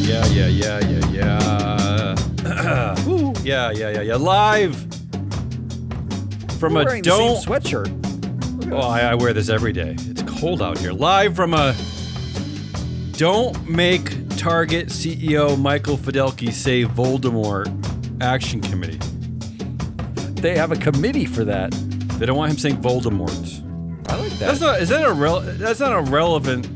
Yeah. Live from You're a wearing don't. the same sweatshirt. Oh, I wear this every day. It's cold out here. Live from a Don't Make Target CEO Michael Fidelki Say Voldemort Action Committee. They have a committee for that. They don't want him saying Voldemort. I like that. That's not a relevant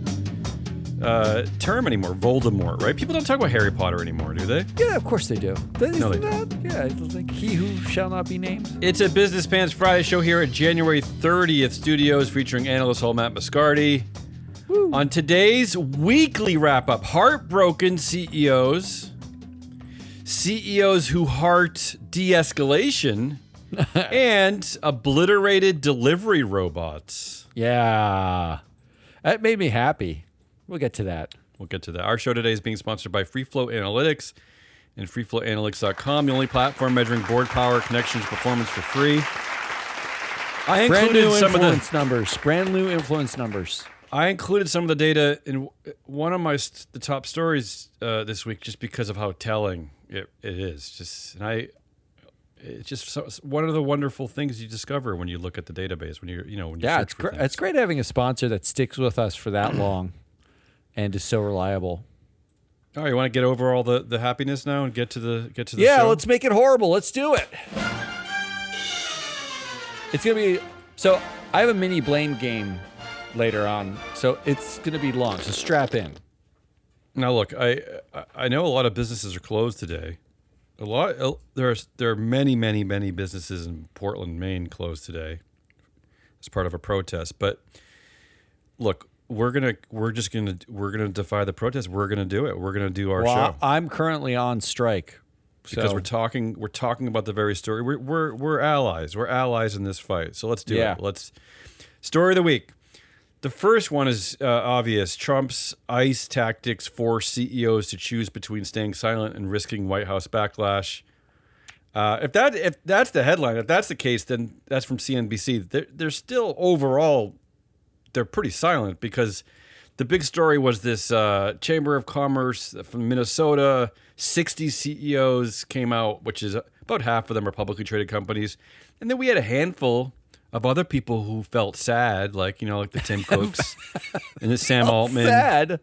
term anymore. Voldemort, right? People don't talk about Harry Potter anymore, do they? Yeah, of course they do. No, they don't. Yeah, it's like he who shall not be named. It's a Business Pants Friday show here at January 30th studios featuring analyst Hall Matt Biscardi. Woo. On today's weekly wrap-up, heartbroken CEOs who heart de-escalation, and obliterated delivery robots. Yeah. That made me happy. We'll get to that. We'll get to that. Our show today is being sponsored by Freefloatanalytics and freefloatanalytics.com, the only platform measuring board power, connections, performance for free. I included some of the numbers. Brand new influence numbers. I included some of the data in one of the top stories this week, just because of how telling it is. It's just one of the wonderful things you discover when you look at the database. When you it's great. It's great having a sponsor that sticks with us for that long, and is so reliable. Oh, you want to get over all the happiness now and get to the show? Yeah, let's make it horrible. Let's do it. It's gonna be so. I have a mini blame game later on, so it's gonna be long. So strap in. Now, look, I know a lot of businesses are closed today. There are many businesses in Portland, Maine closed today as part of a protest. But look, we're gonna defy the protest. We're gonna do it. We're gonna do our show. I'm currently on strike because we're talking about the very story. We're allies. We're allies in this fight. So let's do it. Story of the week. The first one is obvious. Trump's ICE tactics force CEOs to choose between staying silent and risking White House backlash. If that's the headline, if that's the case, then that's from CNBC. They're still overall, they're pretty silent, because the big story was this Chamber of Commerce from Minnesota. 60 CEOs came out, which is about half of them are publicly traded companies. And then we had a handful of other people who felt sad, like the Tim Cooks and the Sam Altman. Sad.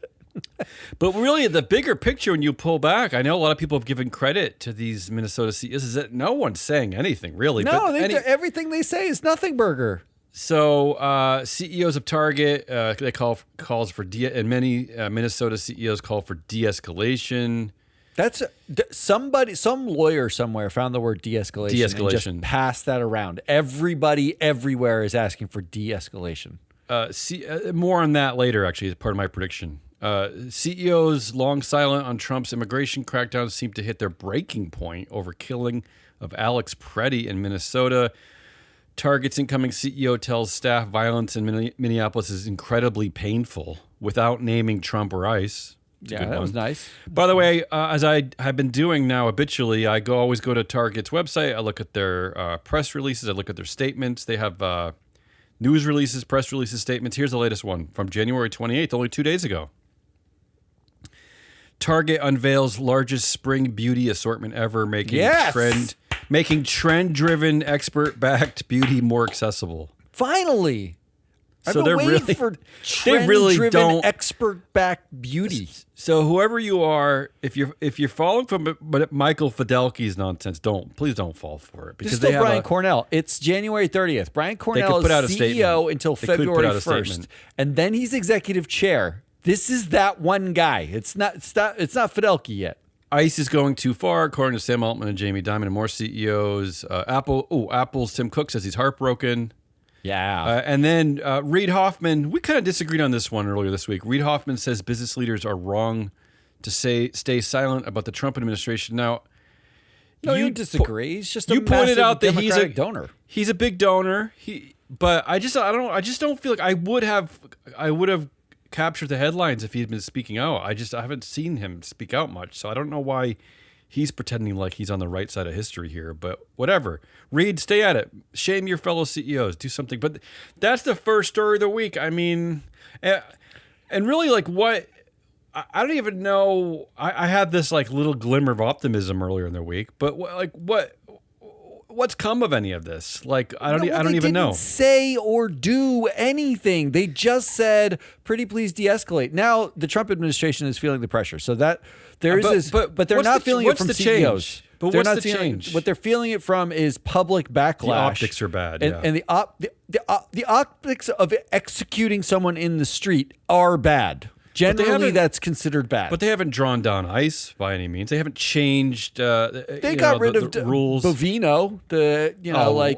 But really, the bigger picture, when you pull back, I know a lot of people have given credit to these Minnesota CEOs, is that no one's saying anything, really. No, everything they say is nothing burger. So CEOs of Target, they calls for and many Minnesota CEOs call for de-escalation. That's some lawyer somewhere found the word de-escalation. De-escalation. And just passed that around. Everybody everywhere is asking for de-escalation. More on that later, actually, as part of my prediction. CEOs long silent on Trump's immigration crackdown seem to hit their breaking point over killing of Alex Preddy in Minnesota. Target's incoming CEO tells staff violence in Minneapolis is incredibly painful without naming Trump or ICE. That was nice. By the way, as I have been doing now habitually, I always go to Target's website. I look at their press releases. I look at their statements. They have news releases, press releases, statements. Here's the latest one from January 28th, only 2 days ago. Target unveils largest spring beauty assortment ever, making trend-driven, expert-backed beauty more accessible. Finally. So I've been waiting for trend-driven, expert-backed beauty. So whoever you are, if you're falling from Michael Fidelki's nonsense, please don't fall for it, because There's still Brian Cornell. It's January 30th. Brian Cornell is CEO until February 1st, and then he's executive chair. This is that one guy. It's not Fidelki yet. ICE is going too far, according to Sam Altman and Jamie Dimon and more CEOs. Apple's Tim Cook says he's heartbroken. Yeah. And then Reid Hoffman, we kind of disagreed on this one earlier this week. Reid Hoffman says business leaders are wrong to stay silent about the Trump administration. Now, no, you disagree. He's just you pointed out that he's a donor. He's a big donor. But I just don't feel like I would have captured the headlines if he had been speaking out. I haven't seen him speak out much, so I don't know why he's pretending like he's on the right side of history here, but whatever. Reid, stay at it. Shame your fellow CEOs. Do something. But that's the first story of the week. I mean, and really, like, I don't even know. I had this like little glimmer of optimism earlier in the week, but what's come of any of this? Like, I don't even know. They didn't say or do anything. They just said, "Pretty please de-escalate." Now the Trump administration is feeling the pressure, so that there is this, but they're not feeling it from CEOs. But what's the change? What they're feeling it from is public backlash. The optics are bad, and the optics of executing someone in the street are bad. Generally, that's considered bad. But they haven't drawn down ICE by any means. They haven't changed. They got rid of rules. Bovino.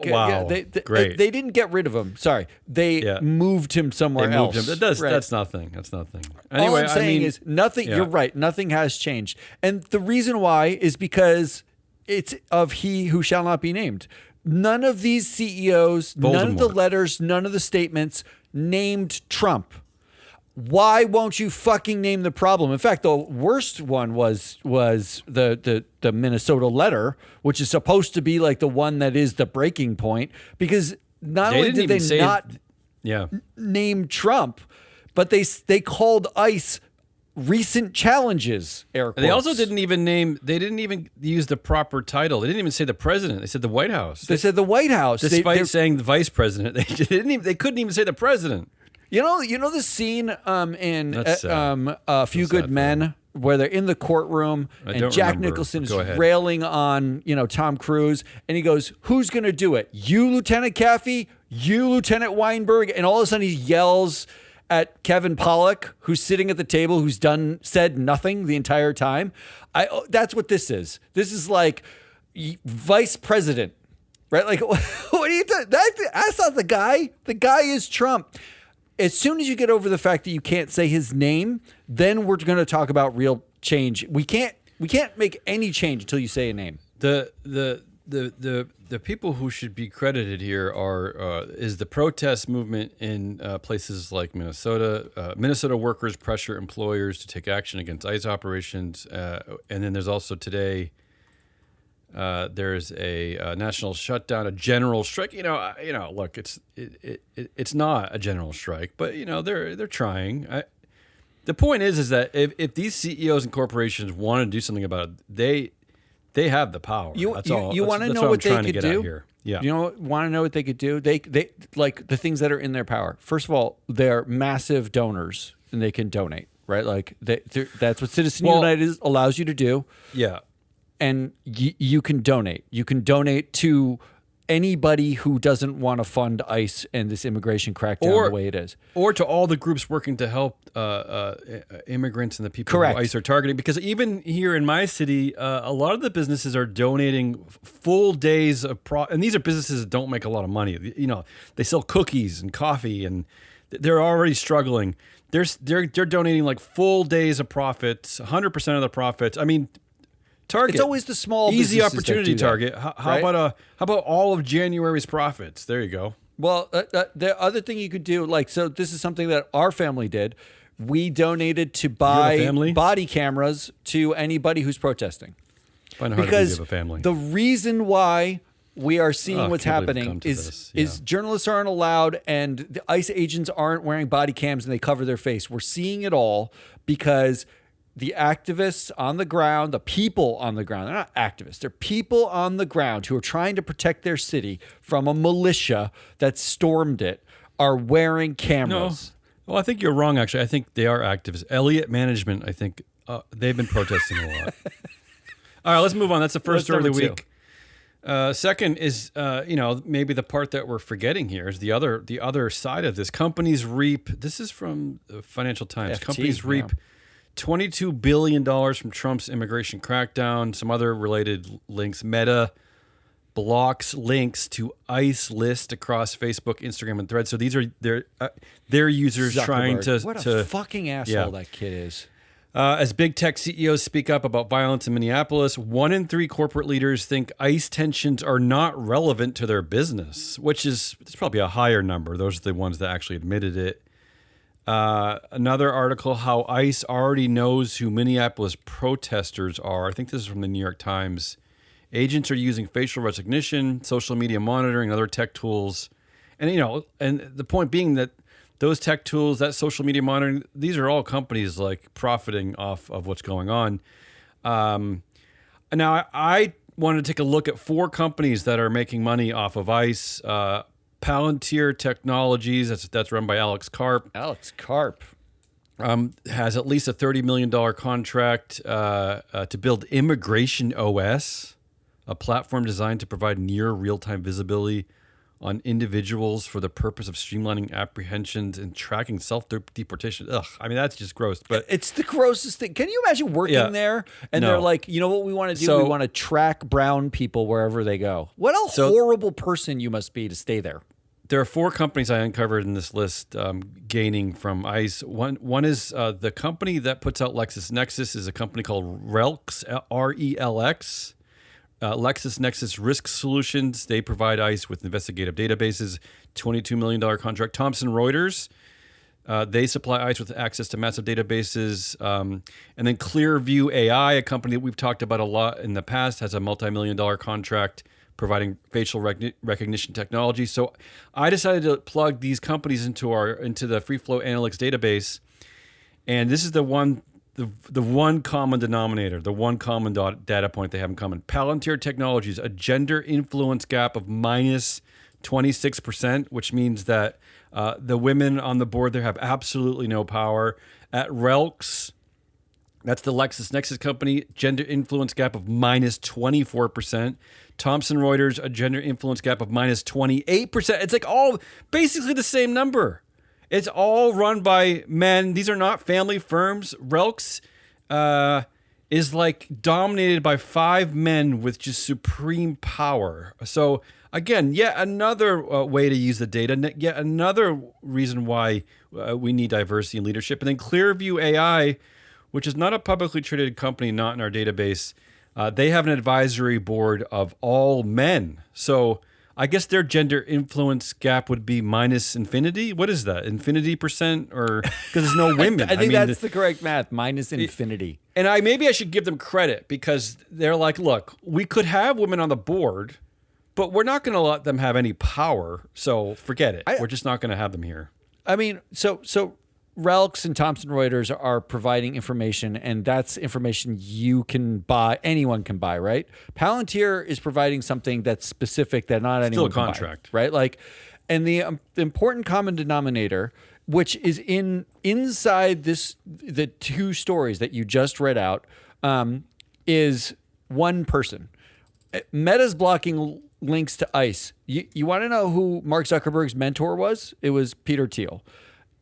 Wow. Great. They didn't get rid of him. Sorry, they moved him somewhere else. Him. That's nothing. That's nothing. Anyway, all I'm saying is nothing. Yeah. You're right. Nothing has changed, and the reason why is because it's of he who shall not be named. None of these CEOs, none of the letters, none of the statements named Trump. Why won't you fucking name the problem? In fact, the worst one was the Minnesota letter, which is supposed to be like the one that is the breaking point, because not only did they not name Trump, but they called ICE recent challenges. Air quotes. They also didn't even use the proper title. They didn't even say the president. They said the White House. They said the White House, despite saying the vice president. They couldn't even say the president. You know the scene in A Few Good Men where they're in the courtroom and Jack Nicholson is railing on Tom Cruise, and he goes, "Who's going to do it? You, Lieutenant Caffey? You, Lieutenant Weinberg?" And all of a sudden he yells at Kevin Pollak, who's sitting at the table, who's said nothing the entire time. That's what this is. This is like vice president, right? Like, what are you doing? That's not the guy. The guy is Trump. As soon as you get over the fact that you can't say his name, then we're going to talk about real change. We can't make any change until you say a name. The people who should be credited here is the protest movement in places like Minnesota. Minnesota workers pressure employers to take action against ICE operations, and then there's also today. There's a national shutdown, a general strike. Look, it's not a general strike, but they're trying. The point is that if these CEOs and corporations want to do something about it, they have the power. That's all. You want to know what they could do? Here. Yeah. Want to know what they could do? They like the things that are in their power. First of all, they're massive donors and they can donate, right? Like that's what Citizen United allows you to do. Yeah. And you can donate. You can donate to anybody who doesn't want to fund ICE and this immigration crackdown the way it is. Or to all the groups working to help immigrants and the people who ICE are targeting. Because even here in my city, a lot of the businesses are donating full days of and these are businesses that don't make a lot of money. They sell cookies and coffee, and they're already struggling. They're donating like full days of profits, 100% of the profits. I mean, Target. It's always the small easy opportunity target. How about all of January's profits? There you go. Well, the other thing you could do, so this is something that our family did. We donated to buy body cameras to anybody who's protesting. Because the reason why we are seeing what's happening is journalists aren't allowed and the ICE agents aren't wearing body cams and they cover their face. We're seeing it all because the activists on the ground, the people on the ground, they're not activists, they're people on the ground who are trying to protect their city from a militia that stormed it, are wearing cameras. No. Well, I think you're wrong, actually. I think they are activists. Elliott Management, I think they've been protesting a lot. All right, let's move on. That's the first story of the week. Second is, maybe the part that we're forgetting here is the other side of this. Companies reap, this is from the Financial Times, companies reap $22 billion from Trump's immigration crackdown. Some other related links. Meta blocks links to ICE list across Facebook, Instagram, and Threads. So these are their users Zuckerberg. Trying to... What a fucking asshole that kid is. As big tech CEOs speak up about violence in Minneapolis, 1 in 3 corporate leaders think ICE tensions are not relevant to their business, which is probably a higher number. Those are the ones that actually admitted it. Another article, how ICE already knows who Minneapolis protesters are. I think this is from the New York Times. Agents are using facial recognition, social media monitoring, and other tech tools. And, and the point being that those tech tools, that social media monitoring, these are all companies like profiting off of what's going on. Now, I wanted to take a look at 4 companies that are making money off of ICE. Palantir Technologies, that's run by Alex Karp. Alex Karp. Has at least a $30 million contract to build ImmigrationOS, a platform designed to provide near real-time visibility on individuals for the purpose of streamlining apprehensions and tracking self-deportation. Ugh, I mean, that's just gross. But it's the grossest thing. Can you imagine working there and they're like, you know what we want to do? So, we want to track brown people wherever they go. What a horrible person you must be to stay there. There are 4 companies I uncovered in this list gaining from ICE. One is the company that puts out LexisNexis is a company called RELX, RELX. LexisNexis Risk Solutions. They provide ICE with investigative databases, $22 million contract. Thomson Reuters, they supply ICE with access to massive databases. And then Clearview AI, a company that we've talked about a lot in the past, has a multi-million-dollar contract providing facial recognition technology. So I decided to plug these companies into the Freefloatanalytics database. And this is the one common denominator, the one common data point they have in common. Palantir Technologies, a gender influence gap of minus 26%, which means that the women on the board there have absolutely no power. At RELX, that's the LexisNexis company, gender influence gap of minus 24%. Thomson Reuters, a gender influence gap of minus 28%. It's like all basically the same number. It's all run by men. These are not family firms. RELX is like dominated by 5 men with just supreme power. So again, yet another way to use the data, yet another reason why we need diversity in leadership. And then Clearview AI, which is not a publicly traded company, not in our database, they have an advisory board of all men. So I guess their gender influence gap would be minus infinity. What is that? Infinity percent? Or because there's no women. I think that's the correct math, minus infinity. And maybe I should give them credit because they're like, look, we could have women on the board, but we're not going to let them have any power. So forget it. We're just not going to have them here. I mean, so RELX and Thomson Reuters are providing information, and that's information you can buy. Anyone can buy, right? Palantir is providing something that's specific that not anyone can buy. Still a contract, right? Like, and the important common denominator, which is inside the 2 stories that you just read out, is one person. Meta's blocking links to ICE. You want to know who Mark Zuckerberg's mentor was? It was Peter Thiel.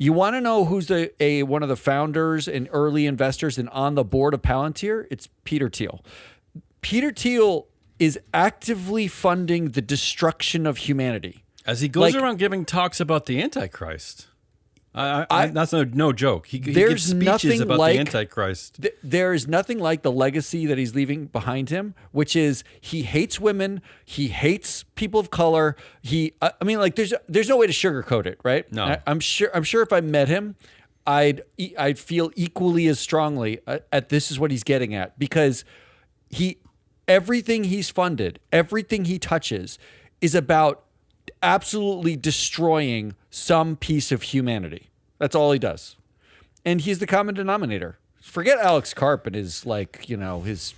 You want to know who's one of the founders and early investors and on the board of Palantir? It's Peter Thiel. Peter Thiel is actively funding the destruction of humanity. As he goes around giving talks about the Antichrist. That's no joke. He gives speeches about the Antichrist. There is nothing like the legacy that he's leaving behind him, which is he hates women, he hates people of color. I mean, like there's no way to sugarcoat it, right? No, I'm sure if I met him, I'd feel equally as strongly at this is what he's getting at, because everything he's funded, everything he touches, is about absolutely destroying some piece of humanity. That's all he does. And he's the common denominator. Forget Alex Karp and his his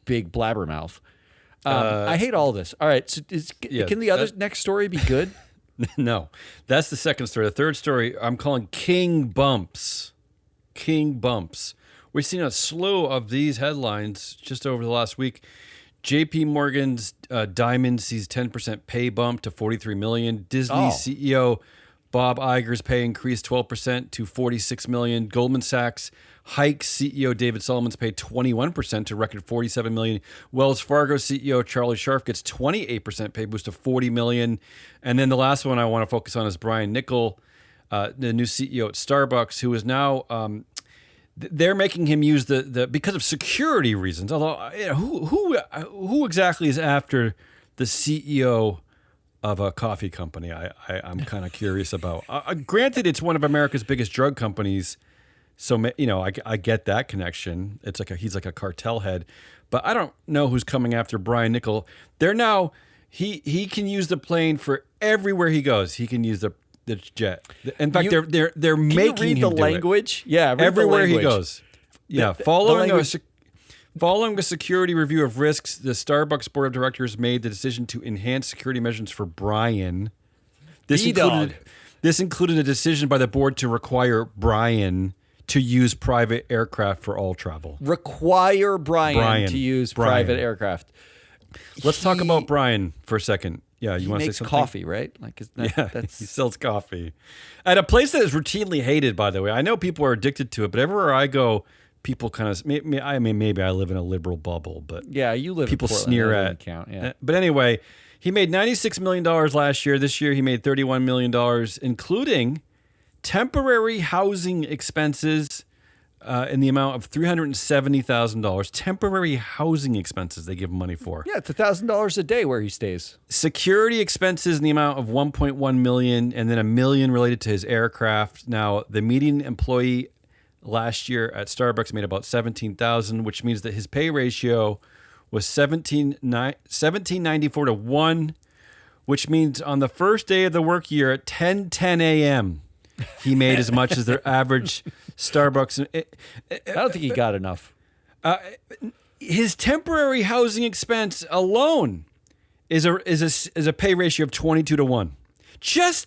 big blabbermouth. I hate all this. All right. So can the next story be good? No, that's the second story. The third story I'm calling King Bumps. King Bumps. We've seen a slew of these headlines just over the last week. JP Morgan's Diamond sees 10% pay bump to $43 million. Disney CEO Bob Iger's pay increased 12% to $46 million. Goldman Sachs hikes CEO David Solomon's pay 21% to record $47 million. Wells Fargo CEO Charlie Scharf gets 28% pay boost to $40 million. And then the last one I want to focus on is Brian Niccol, the new CEO at Starbucks, who is now they're making him use the because of security reasons. Although who exactly is after the CEO of a coffee company? I'm kind of curious about. Granted, it's one of America's biggest drug companies, so I get that connection. It's like he's like a cartel head, but I don't know who's coming after Brian Niccol. They're now he can use the plane for everywhere he goes. He can use the the jet. In fact, they're making you read him the do language? It. Yeah, everywhere he goes. Yeah, following a security review of risks, the Starbucks board of directors made the decision to enhance security measures for Brian. This included a decision by the board to require Brian to use private aircraft for all travel. Require Brian to use private aircraft. Let's talk about Brian for a second. Yeah, you want to say something? He makes coffee, right? Like, he sells coffee at a place that is routinely hated. By the way, I know people are addicted to it, but everywhere I go, people kind of. Maybe I live in a liberal bubble, but yeah, you live. People in Portland, sneer at. Count, yeah. But anyway, he made $96 million last year. This year, he made $31 million, including temporary housing expenses. In the amount of $370,000, temporary housing expenses they give him money for. Yeah, it's $1,000 a day where he stays. Security expenses in the amount of $1.1 million, and then $1 million related to his aircraft. Now, the median employee last year at Starbucks made about $17,000, which means that his pay ratio was 17.94 to 1, which means on the first day of the work year at 10:10 a.m. he made as much as their average Starbucks. I don't think he got enough. His temporary housing expense alone is a pay ratio of 22 to 1. This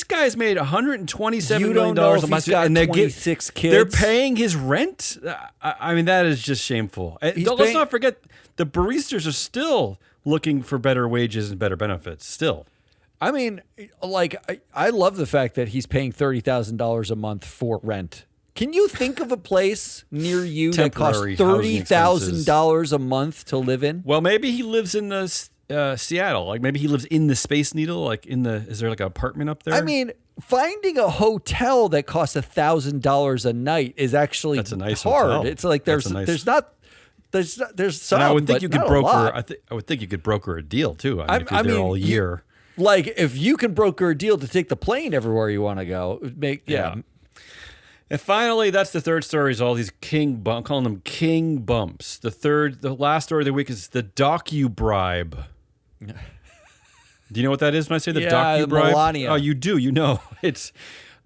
guy's made $127 million a month, and they 26 kids. They're paying his rent. I mean, that is just shameful. Let's not forget the baristas are still looking for better wages and better benefits. Still. I mean, like, I love the fact that he's paying $30,000 a month for rent. Can you think of a place near you that costs $30,000 a month to live in? Well, maybe he lives in Seattle. Like, maybe he lives in the Space Needle. Like, is there like an apartment up there? I mean, finding a hotel that costs $1,000 a night is actually That's a nice hard. Hotel. It's like there's some. And I would think you could broker. I would think you could broker a deal too. I mean, if you're there all year. Like, if you can broker a deal to take the plane everywhere you want to go, yeah. And finally, that's the third story is all these I'm calling them king bumps. The last story of the week is the docu-bribe. Do you know what that is when I say the docu-bribe? Melania. Oh, you do. You know. It's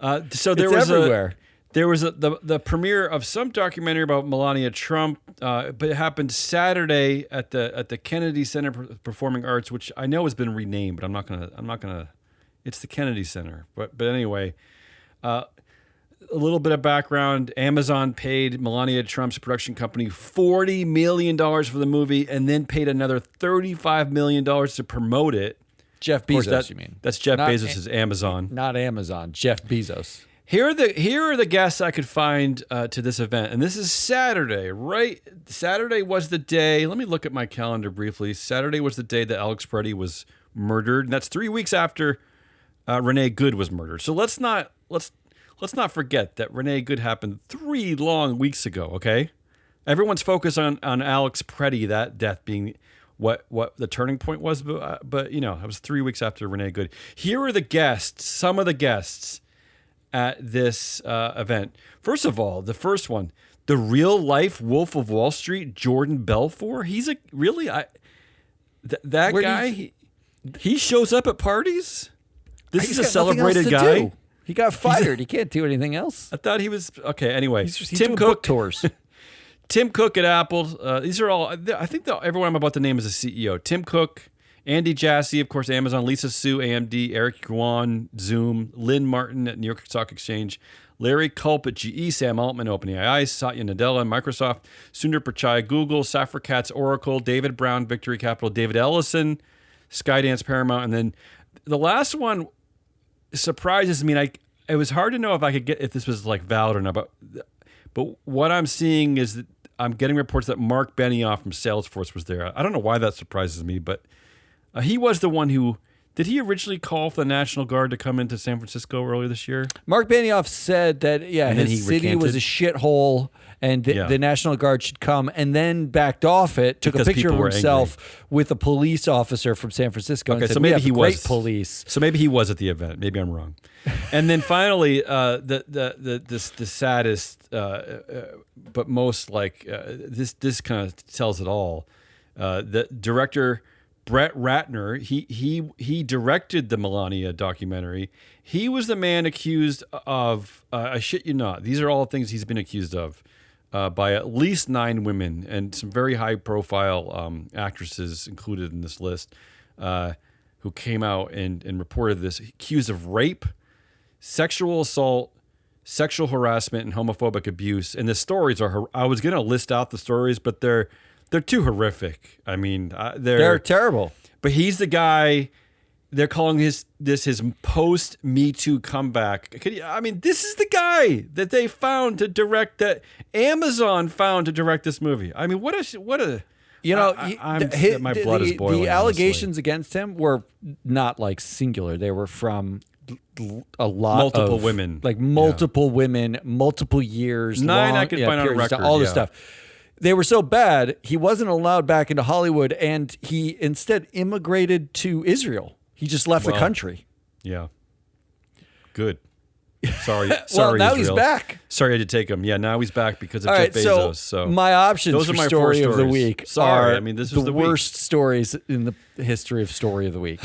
so there it's was everywhere. There was the premiere of some documentary about Melania Trump, but it happened Saturday at the Kennedy Center for Performing Arts, which I know has been renamed, but I'm not gonna. It's the Kennedy Center, but anyway, a little bit of background: Amazon paid Melania Trump's production company $40 million for the movie, and then paid another $35 million to promote it. Jeff Bezos, you mean? That's Jeff Bezos' Amazon, not Amazon. Jeff Bezos. Here are the guests I could find to this event, and this is Saturday, right? Saturday was the day. Let me look at my calendar briefly. Saturday was the day that Alex Preddy was murdered, and that's 3 weeks after Renee Good was murdered. So let's not forget that Renee Good happened 3 long weeks ago. Okay, everyone's focused on Alex Preddy, that death being what the turning point was, but it was 3 weeks after Renee Good. Here are the guests, some of the guests at this event. First of all, the first one, the real life Wolf of Wall Street, Jordan Belfort. He's that guy. He shows up at parties. This is a celebrated guy. He got fired. He can't do anything else. I thought he was okay. Anyway, he's Tim Cook book tours. Tim Cook at Apple. These are all. I think everyone I'm about to name is a CEO. Tim Cook. Andy Jassy, of course, Amazon, Lisa Su, AMD, Eric Yuan, Zoom, Lynn Martin at New York Stock Exchange, Larry Culp at GE, Sam Altman, OpenAI, Satya Nadella, Microsoft, Sundar Pichai, Google, Safra Katz, Oracle, David Brown, Victory Capital, David Ellison, Skydance, Paramount, and then the last one surprises me. It was hard to know if this was like valid or not, but what I'm seeing is that I'm getting reports that Mark Benioff from Salesforce was there. I don't know why that surprises me, but he was the one who... Did he originally call for the National Guard to come into San Francisco earlier this year? Mark Benioff said that, his city was a shithole and the National Guard should come, and then backed off it, took a picture of himself with a police officer from San Francisco and said, so maybe he was police. So maybe he was at the event. Maybe I'm wrong. And then finally, the saddest, but most this kind of tells it all. The director... Brett Ratner, he directed the Melania documentary. He was the man accused of, I shit you not, these are all things he's been accused of by at least 9 women and some very high-profile actresses included in this list who came out and reported this, accused of rape, sexual assault, sexual harassment, and homophobic abuse. And the stories are, I was going to list out the stories, but they're too horrific. I mean, they're terrible. But he's the guy. They're calling his post Me Too comeback. I mean, this is the guy that they found to direct, that Amazon found to direct this movie. I mean, what a you know, my blood is boiling. The allegations against him were not like singular. They were from a lot multiple of women, like multiple women, multiple years, 9 I can find on record, all this stuff. They were so bad, he wasn't allowed back into Hollywood, and he instead immigrated to Israel. He just left the country. Yeah. Good. Sorry. Well, sorry, now Israel. He's back. Sorry I had to take him. Yeah, now he's back because of Jeff Bezos. So my options those for are my story of the week Sorry, are I mean, this was the worst stories in the history of story of the week.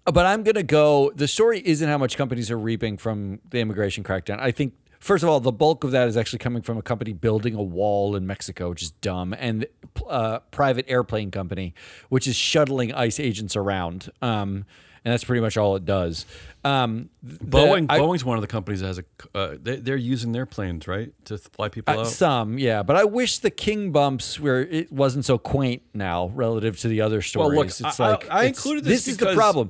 But I'm going to go, the story isn't how much companies are reaping from the immigration crackdown. I think, first of all, the bulk of that is actually coming from a company building a wall in Mexico, which is dumb, and a private airplane company, which is shuttling ICE agents around. And that's pretty much all it does. Boeing's one of the companies that has they're using their planes, right, to fly people out? Some, yeah. But I wish the King bumps where it wasn't so quaint now relative to the other stories. Well, look, I included this is the problem.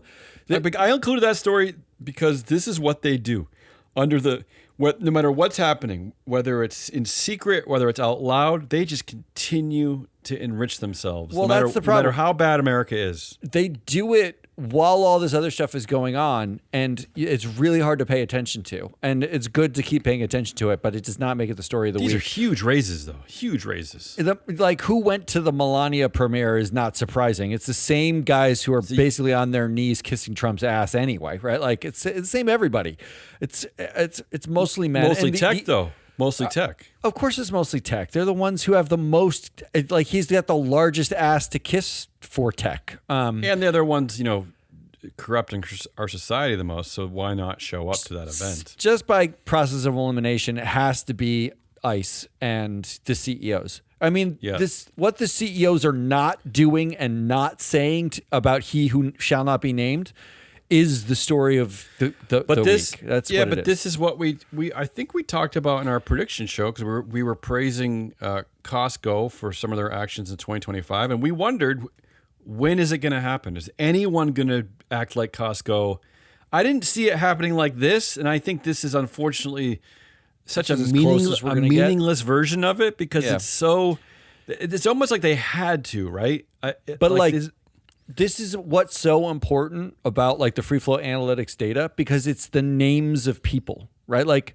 I included that story because this is what they do. No matter what's happening, whether it's in secret, whether it's out loud, they just continue to enrich themselves. Well, that's the problem. No matter how bad America is. They do it while all this other stuff is going on, and it's really hard to pay attention to. And it's good to keep paying attention to it, but it does not make it the story of the week. These are huge raises, though. Huge raises. Like, who went to the Melania premiere is not surprising. It's the same guys who are basically on their knees kissing Trump's ass anyway, right? Like, it's the same everybody. It's mostly men. Mostly tech, though. Mostly tech. Of course it's mostly tech. They're the ones who have the most, like, he's got the largest ass to kiss for tech. And the other ones, corrupting our society the most, so why not show up to that event? Just by process of elimination, it has to be ICE and the CEOs. I mean, what the CEOs are not doing and not saying about he who shall not be named is the story of the week. That's what it is. This is what we I think we talked about in our prediction show, because we were praising Costco for some of their actions in 2025, and we wondered, when is it going to happen? Is anyone going to act like Costco? I didn't see it happening like this, and I think this is unfortunately such a meaningless version of it, because it's almost like they had to, right? This is what's so important about like the Freefloatanalytics data, because it's the names of people, right? Like,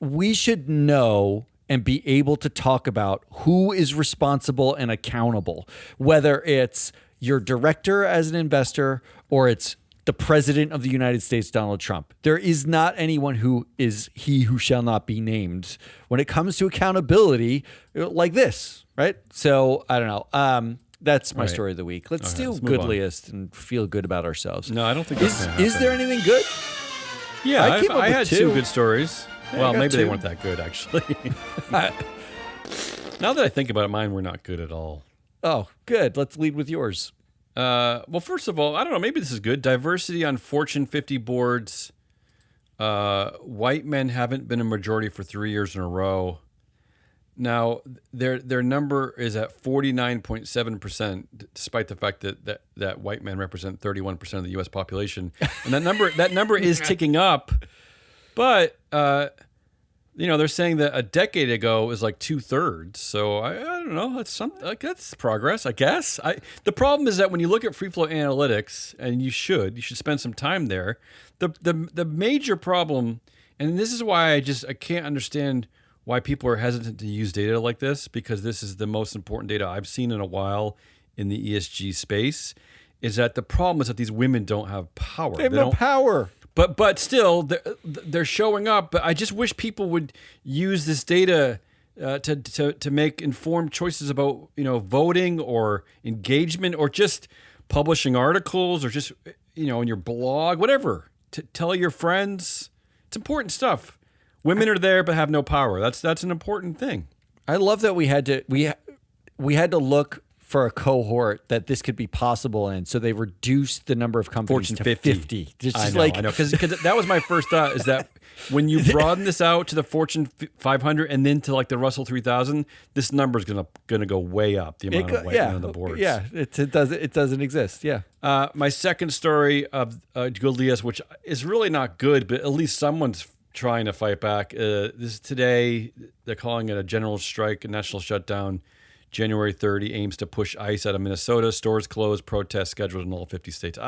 we should know and be able to talk about who is responsible and accountable, whether it's your director as an investor or it's the president of the United States, Donald Trump. There is not anyone who is he who shall not be named when it comes to accountability like this, right? So I don't know. That's my story of the week. Let's do Goodliest and feel good about ourselves. No, I don't think that's is there anything good? Yeah, I had 2 good stories. Well, maybe they weren't that good, actually. Now that I think about it, mine were not good at all. Oh, good. Let's lead with yours. Well, first of all, I don't know. Maybe this is good. Diversity on Fortune 50 boards. White men haven't been a majority for 3 years in a row. Now, their number is at 49.7%, despite the fact that white men represent 31% of the U.S. population, and that number is ticking up. But they're saying that a decade ago it was like 2/3. So I don't know. That's progress, I guess. The problem is that when you look at Freefloatanalytics, and you should spend some time there. The major problem, and this is why I can't understand why people are hesitant to use data like this, because this is the most important data I've seen in a while in the ESG space, is that the problem is that these women don't have power. They have no power. But still, they're showing up. But I just wish people would use this data to make informed choices about voting or engagement or just publishing articles or just in your blog, whatever. To tell your friends, it's important stuff. Women are there but have no power. That's an important thing. I love that we had to look for a cohort that this could be possible in, so they reduced the number of companies Fortune to 50. I know, because that was my first thought, is that when you broaden this out to the Fortune 500 and then to like the Russell 3000, this number is gonna go way up. The amount of white men on the boards. Yeah, it doesn't exist. Yeah. My second story of Goodliest, which is really not good, but at least someone's trying to fight back. This is today. They're calling it a general strike, a national shutdown. January 30 aims to push ICE out of Minnesota. Stores closed. Protests scheduled in all 50 states.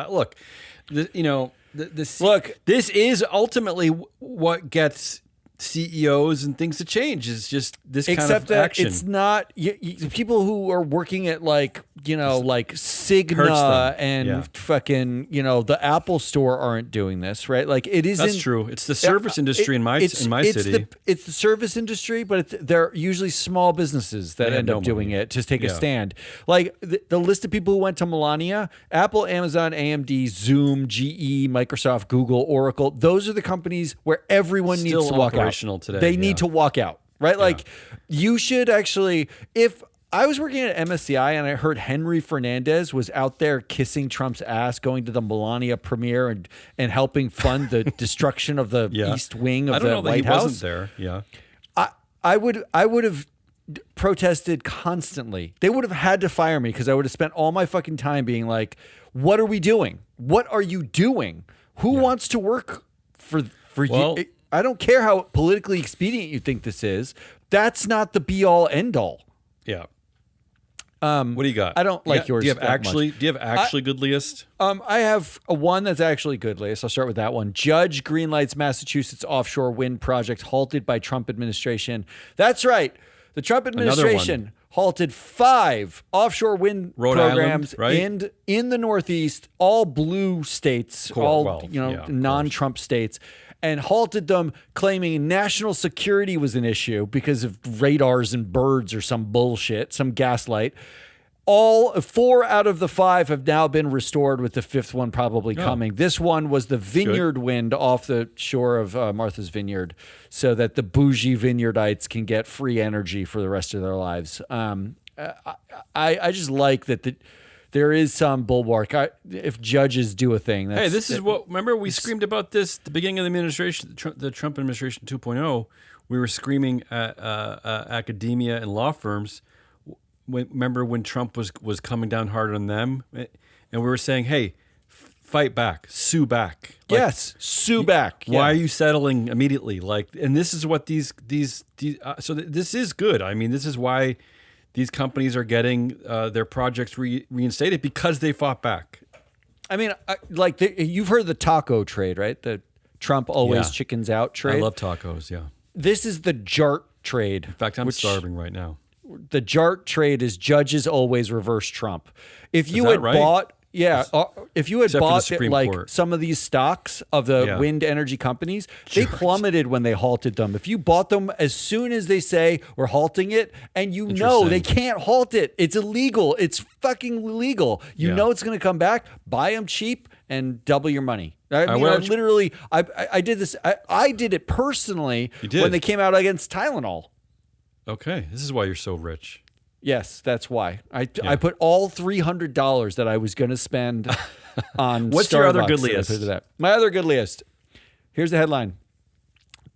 This is ultimately what gets CEOs and things to change. Is just this kind of action. It's not people who are working at like Cigna and fucking the Apple Store aren't doing this, right? Like it isn't. That's true. It's the service industry in my city. It's the service industry, but they're usually small businesses that end up doing it to take a stand. Like the list of people who went to Melania: Apple, Amazon, AMD, Zoom, GE, Microsoft, Google, Oracle. Those are the companies where everyone needs to walk out. Today, they need to walk out, right? Like you should actually, if I was working at MSCI and I heard Henry Fernandez was out there kissing Trump's ass, going to the Melania premiere and helping fund the destruction of the East Wing of the White House. Wasn't there. Yeah. I would have protested constantly. They would have had to fire me because I would have spent all my fucking time being like, what are we doing? What are you doing? Who wants to work for you? I don't care how politically expedient you think this is. That's not the be all end all. Yeah. What do you got? I don't like yours. Do you have actually Goodliest? I have one that's actually Goodliest. I'll start with that one. Judge greenlights Massachusetts offshore wind project halted by Trump administration. That's right. The Trump administration halted 5 offshore wind programs in the Northeast, all blue states, non-Trump states. And halted them, claiming national security was an issue because of radars and birds or some bullshit, some gaslight. All 4 out of the 5 have now been restored, with the 5th one probably coming. This one was the vineyard wind off the shore of Martha's Vineyard, so that the bougie vineyardites can get free energy for the rest of their lives. I just like that there is some bulwark. If judges do a thing. Remember we screamed about this at the beginning of the administration, the Trump administration 2.0. We were screaming at academia and law firms. Remember when Trump was coming down hard on them? And we were saying, hey, fight back, sue back. Sue back. Why are you settling immediately? And this is what these so this is good. I mean, this is why these companies are getting their projects reinstated, because they fought back. I mean, you've heard the taco trade, right? The Trump always chickens out trade. I love tacos, yeah. This is the JART trade. In fact, I'm starving right now. The JART trade is judges always reverse Trump. If you had bought... if you had bought some of these stocks of the wind energy companies, they plummeted when they halted them. If you bought them as soon as they say we're halting it, and they can't halt it, it's illegal. It's fucking illegal. You know it's going to come back. Buy them cheap and double your money. I did this. I did it personally when they came out against Tylenol. Okay, this is why you're so rich. Yes, that's why. I put all $300 that I was going to spend on What's Starbucks. Your other Goodliest? My other Goodliest. Here's the headline.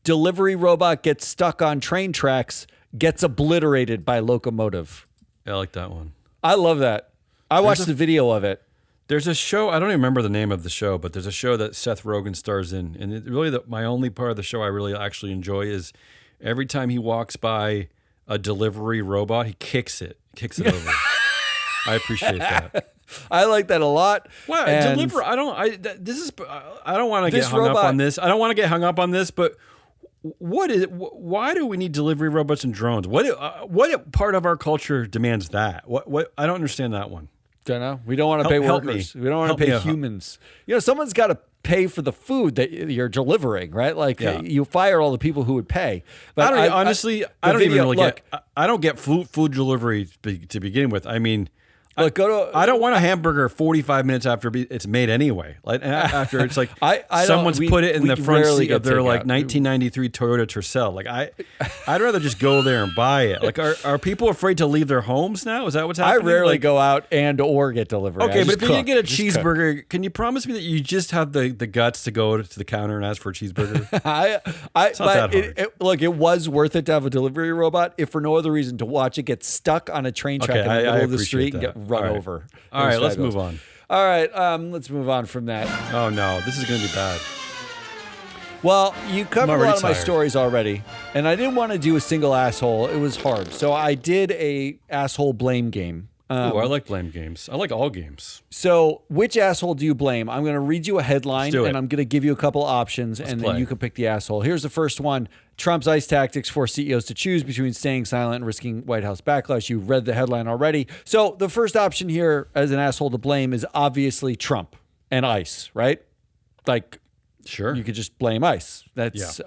Delivery robot gets stuck on train tracks, gets obliterated by locomotive. I like that one. I love that. I watched the video of it. There's a show, I don't even remember the name of the show, but there's a show that Seth Rogen stars in. And my only part of the show I really actually enjoy is every time he walks by a delivery robot, he kicks it over. I appreciate that. I like that a lot. Well, I don't want to get hung up on this. I don't want to get hung up on this, but why do we need delivery robots and drones? What part of our culture demands that? What I don't understand that one. Don't know. We don't want to pay workers. We don't want to pay humans. Someone's got to pay for the food that you're delivering, right? Like you fire all the people who would pay. But I don't get food delivery to begin with. I mean, look, I don't want a hamburger 45 minutes after it's made anyway. Like after it's like someone's put it in the front seat of their like 1993 Toyota Tercel. Like I'd rather just go there and buy it. Like are people afraid to leave their homes now? Is that what's happening? I rarely go out or get delivery. Okay, but if you get a cheeseburger, can you promise me that you just have the guts to go to the counter and ask for a cheeseburger? Look, it was worth it to have a delivery robot, if for no other reason, to watch it get stuck on a train track in the middle of the street and get run over. All right, let's move on. All right, let's move on from that. Oh no, this is going to be bad. Well, you covered a lot of my stories already, and I didn't want to do a single asshole. It was hard, so I did a asshole blame game. I like blame games. I like all games. So, which asshole do you blame? I'm going to read you a headline, and I'm going to give you a couple options, and then you can pick the asshole. Here's the first one. Trump's ICE tactics force CEOs to choose between staying silent and risking White House backlash. You read the headline already. So, the first option here as an asshole to blame is obviously Trump and ICE, right? Like, sure, you could just blame ICE. That's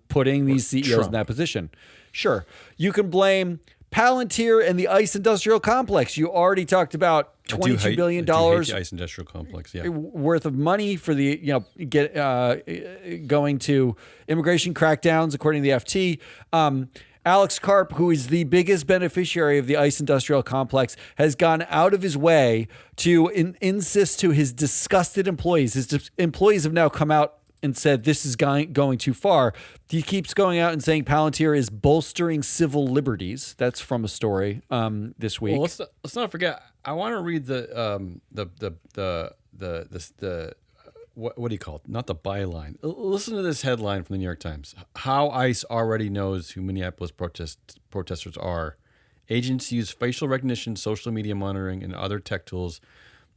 putting these CEOs in that position. Sure. You can blame Palantir and the ICE industrial complex. You already talked about $22 billion the ICE industrial complex, worth of money for the going to immigration crackdowns, according to the FT. Alex Karp, who is the biggest beneficiary of the ICE industrial complex, has gone out of his way to insist to his disgusted employees. His employees have now come out and said this is going too far. He keeps going out and saying Palantir is bolstering civil liberties. That's from a story this week. Well, let's not forget. I want to read what do you call it? Not the byline. Listen to this headline from the New York Times. How ICE already knows who Minneapolis protesters are. Agents use facial recognition, social media monitoring, and other tech tools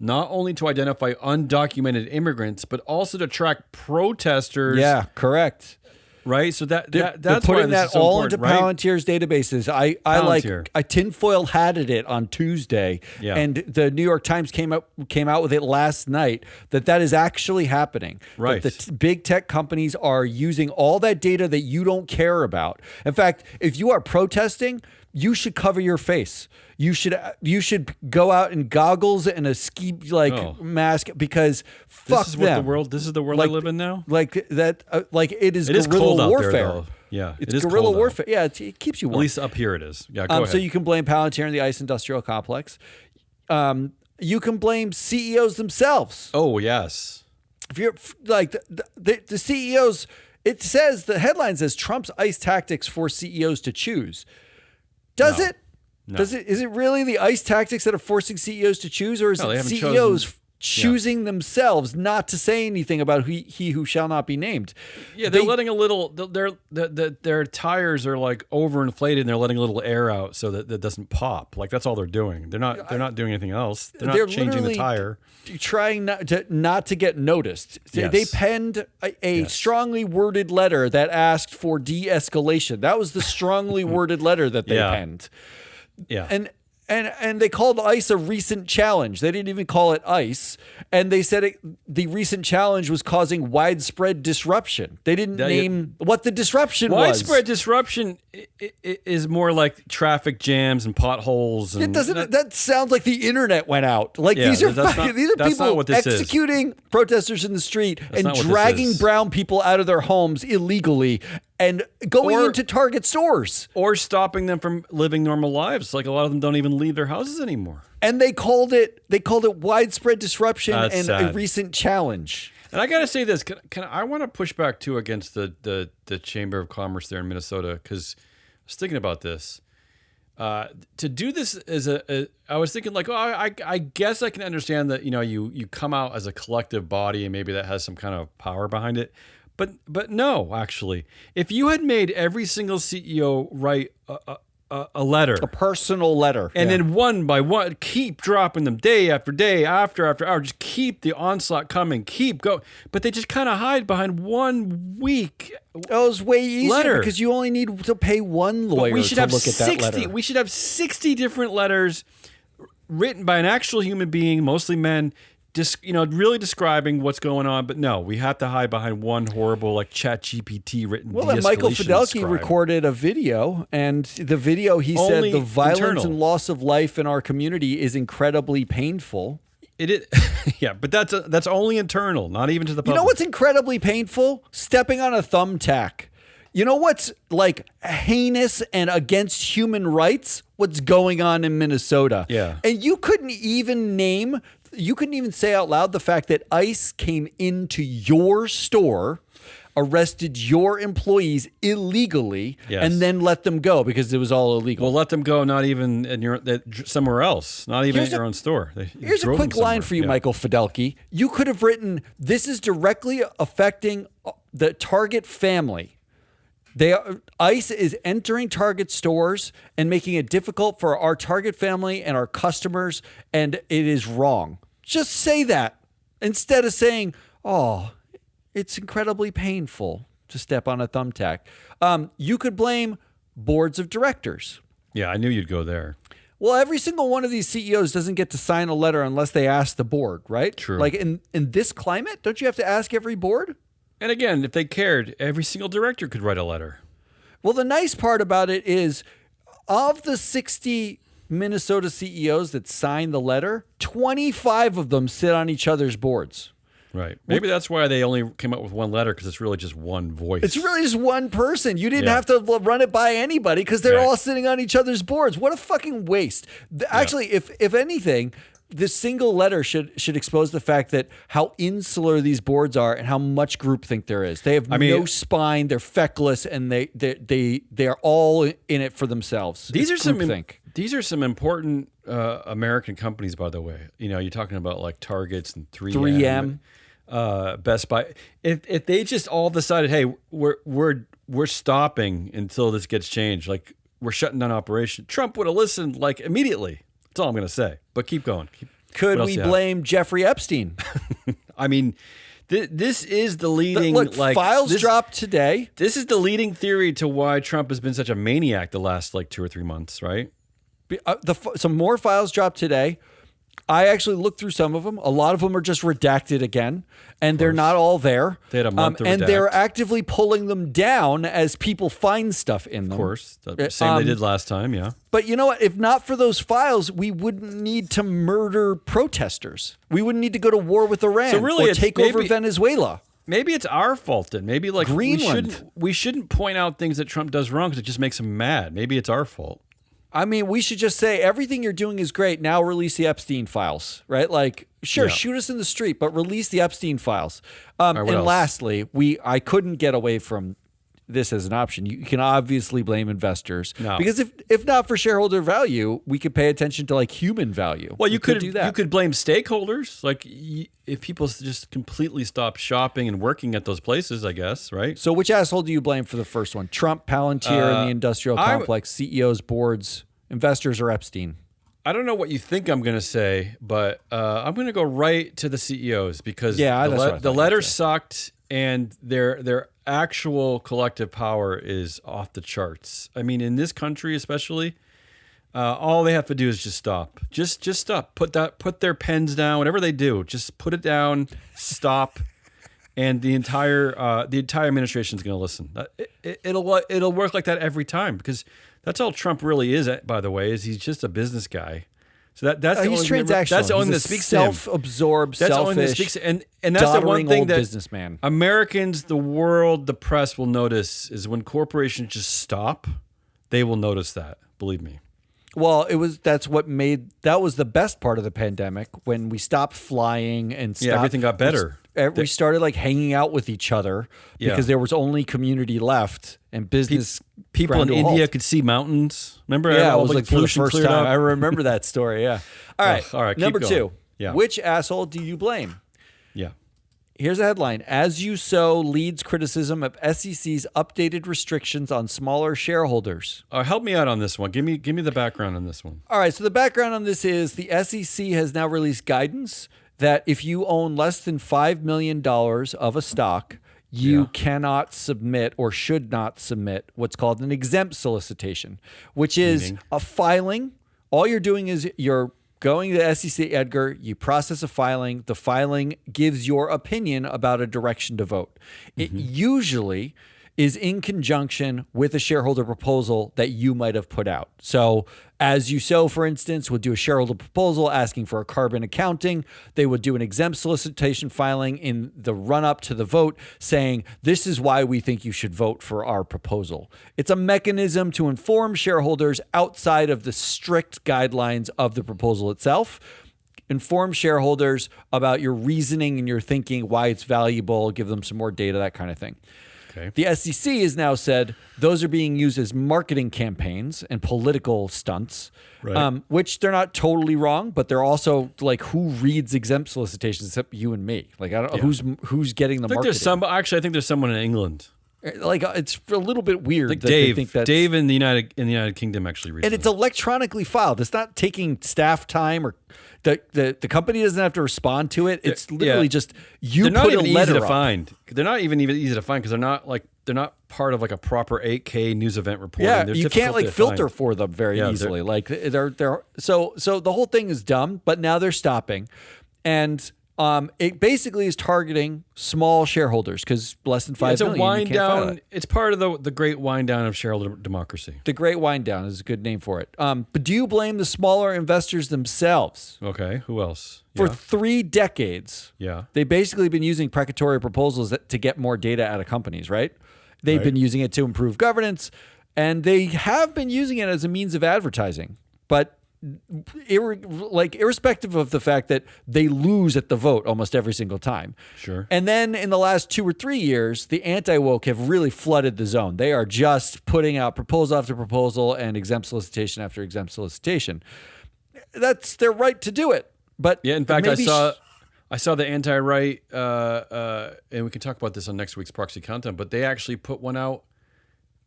not only to identify undocumented immigrants, but also to track protesters. Yeah, correct. Right, so that's putting why this is so all important, into right? Palantir's databases. I tinfoil hatted it on Tuesday, and the New York Times came out with it last night that is actually happening. Right, that the big tech companies are using all that data that you don't care about. In fact, if you are protesting, you should cover your face. You should go out in goggles and a ski mask, because fuck them. This is the world I live in now. Like that. It is guerrilla cold warfare. There, though. Yeah, it's guerrilla warfare. Yeah, it keeps you warm. At least up here it is. Yeah, go ahead. So you can blame Palantir and the ICE industrial complex. You can blame CEOs themselves. Oh yes. If you're like the CEOs, it says the headline says Trump's ICE tactics force CEOs to choose. Does it? No. Is it really the ICE tactics that are forcing CEOs to choose, or is it CEOs choosing themselves not to say anything about he who shall not be named? Yeah, they're letting a little. Their tires are like overinflated, and they're letting a little air out so that it doesn't pop. Like that's all they're doing. They're not doing anything else. They're not changing the tire. Trying not to get noticed. Yes. They penned a strongly worded letter that asked for de-escalation. That was the strongly worded letter that they penned. Yeah. And they called ICE a recent challenge. They didn't even call it ICE. And they said the recent challenge was causing widespread disruption. They didn't name what the disruption was. Widespread disruption is more like traffic jams and potholes. And that sounds like the internet went out. Like these are people executing protesters in the street and dragging brown people out of their homes illegally and going into Target stores. Or stopping them from living normal lives. Like a lot of them don't even leave their houses anymore. And they called it widespread disruption a recent challenge. And I got to say this, I want to push back too against the Chamber of Commerce there in Minnesota, because I was thinking about this. To do this I was thinking like, I guess I can understand that, you come out as a collective body and maybe that has some kind of power behind it. But no, actually, if you had made every single CEO write a letter, a personal letter, and then one by one keep dropping them day after day, after hour, just keep the onslaught coming, keep going. But they just kind of hide behind 1 week. It was way easier because you only need to pay one lawyer to look at that letter. We should have 60 different letters written by an actual human being, mostly men, really describing what's going on. But no, we have to hide behind one horrible like ChatGPT written. Well, then Michael Fidelki recorded a video, and the video he said the violence and loss of life in our community is incredibly painful. It is, yeah, but that's only internal, not even to the public. You know what's incredibly painful? Stepping on a thumbtack. You know what's like heinous and against human rights? What's going on in Minnesota? Yeah. And you couldn't even say out loud the fact that ICE came into your store, arrested your employees illegally, and then let them go because it was all illegal. Well, let them go, not even somewhere else, not even at your own store. Here's a quick line for you, Michael Fidelki. You could have written, "This is directly affecting the Target family. ICE is entering Target stores and making it difficult for our Target family and our customers, and it is wrong." Just say that instead of saying, "Oh, it's incredibly painful to step on a thumbtack." You could blame boards of directors. Yeah, I knew you'd go there. Well, every single one of these CEOs doesn't get to sign a letter unless they ask the board, right? True. Like in this climate, don't you have to ask every board? And again, if they cared, every single director could write a letter. Well, the nice part about it is, of the 60 Minnesota CEOs that signed the letter, 25 of them sit on each other's boards. Right. Maybe that's why they only came up with one letter, because it's really just one voice. It's really just one person. You didn't have to run it by anybody because they're all sitting on each other's boards. What a fucking waste. Actually, if anything, this single letter should expose the fact that how insular these boards are and how much groupthink there is. They have no spine. They're feckless, and they are all in it for themselves. These are some important American companies, by the way. You're talking about like Targets and 3M, Best Buy. If they just all decided, hey, we're stopping until this gets changed, like we're shutting down operation, Trump would have listened like immediately. That's all I'm going to say. But keep going. Could we blame Jeffrey Epstein? I mean, this is the leading... files dropped today. This is the leading theory to why Trump has been such a maniac the last 2 or 3 months, right? Some more files dropped today. I actually looked through some of them. A lot of them are just redacted again, and they're not all there. They had a month to redact. And they're actively pulling them down as people find stuff in them. Of course. The same they did last time, yeah. But you know what? If not for those files, we wouldn't need to murder protesters. We wouldn't need to go to war with Iran or take over Venezuela. Maybe it's our fault then. Maybe Greenland. We shouldn't point out things that Trump does wrong because it just makes him mad. Maybe it's our fault. I mean, we should just say everything you're doing is great. Now release the Epstein files, right? Like, sure, shoot us in the street, but release the Epstein files. And lastly, I couldn't get away from this as an option. You can obviously blame investors because if not for shareholder value, we could pay attention to like human value. Well, you could do that. You could blame stakeholders, like if people just completely stop shopping and working at those places, I guess, right? So, which asshole do you blame for the first one? Trump, Palantir, and the industrial complex, CEOs, boards, investors, or Epstein? I don't know what you think I'm going to say, but I'm going to go right to the CEOs because the letter sucked and their actual collective power is off the charts. I mean, in this country especially, all they have to do is just stop. Just stop. Put their pens down. Whatever they do, just put it down. Stop, and the entire administration is going to listen. It'll work like that every time because that's all Trump really is. By the way, is he's just a business guy. So that's he's transactional. That's the only that speaks to him. Self-absorbed, that's selfish, only that speaks to, and that's the one thing that businessman. Americans, the world, the press will notice is when corporations just stop. They will notice that. Believe me. Well, that was the best part of the pandemic when we stopped flying and everything got better. We started like hanging out with each other because there was only community left and business. People in India could see mountains. Remember? Yeah, it was like for the first time. Up. I remember that story. Yeah. All right. Number 2. Yeah. Which asshole do you blame? Yeah. Here's a headline. As You Sow leads criticism of SEC's updated restrictions on smaller shareholders. Help me out on this one. Give me the background on this one. All right. So the background on this is the SEC has now released guidance that if you own less than $5 million of a stock, you cannot submit or should not submit what's called an exempt solicitation, which is a filing. All you're doing is you're going to the SEC, Edgar, you process a filing. The filing gives your opinion about a direction to vote. It usually is in conjunction with a shareholder proposal that you might have put out. So As You Sow, for instance, would do a shareholder proposal asking for a carbon accounting. They would do an exempt solicitation filing in the run-up to the vote saying, this is why we think you should vote for our proposal. It's a mechanism to inform shareholders outside of the strict guidelines of the proposal itself. Inform shareholders about your reasoning and your thinking, why it's valuable, give them some more data, that kind of thing. Okay. The SEC has now said those are being used as marketing campaigns and political stunts, right. Which they're not totally wrong, but they're also like, who reads exempt solicitations except you and me? Like, I don't know who's getting the marketing. I think there's someone in England. Like, it's a little bit weird like that Dave, they think that's... Dave in the United Kingdom actually reads and it's electronically filed. It's not taking staff time, or the company doesn't have to respond to it. It's literally just you they're put not a even letter easy to up. find. They're not even easy to find because they're not part of like a proper 8K news event reporting. Yeah, they're you can't like filter find. for them very easily. Like they're so the whole thing is dumb, but now they're stopping. And it basically is targeting small shareholders because less than 5 million. It's a wind down. It's part of the great wind down of shareholder democracy. The great wind down is a good name for it. But do you blame the smaller investors themselves? Okay, who else? For 3 decades, yeah, they've basically been using precatory proposals to get more data out of companies, right? They've been using it to improve governance, and they have been using it as a means of advertising. But irrespective of the fact that they lose at the vote almost every single time. Sure. And then in the last 2 or 3 years, the anti-woke have really flooded the zone. They are just putting out proposal after proposal and exempt solicitation after exempt solicitation. That's their right to do it. But yeah, in fact, I saw the anti-right, and we can talk about this on next week's proxy content, but they actually put one out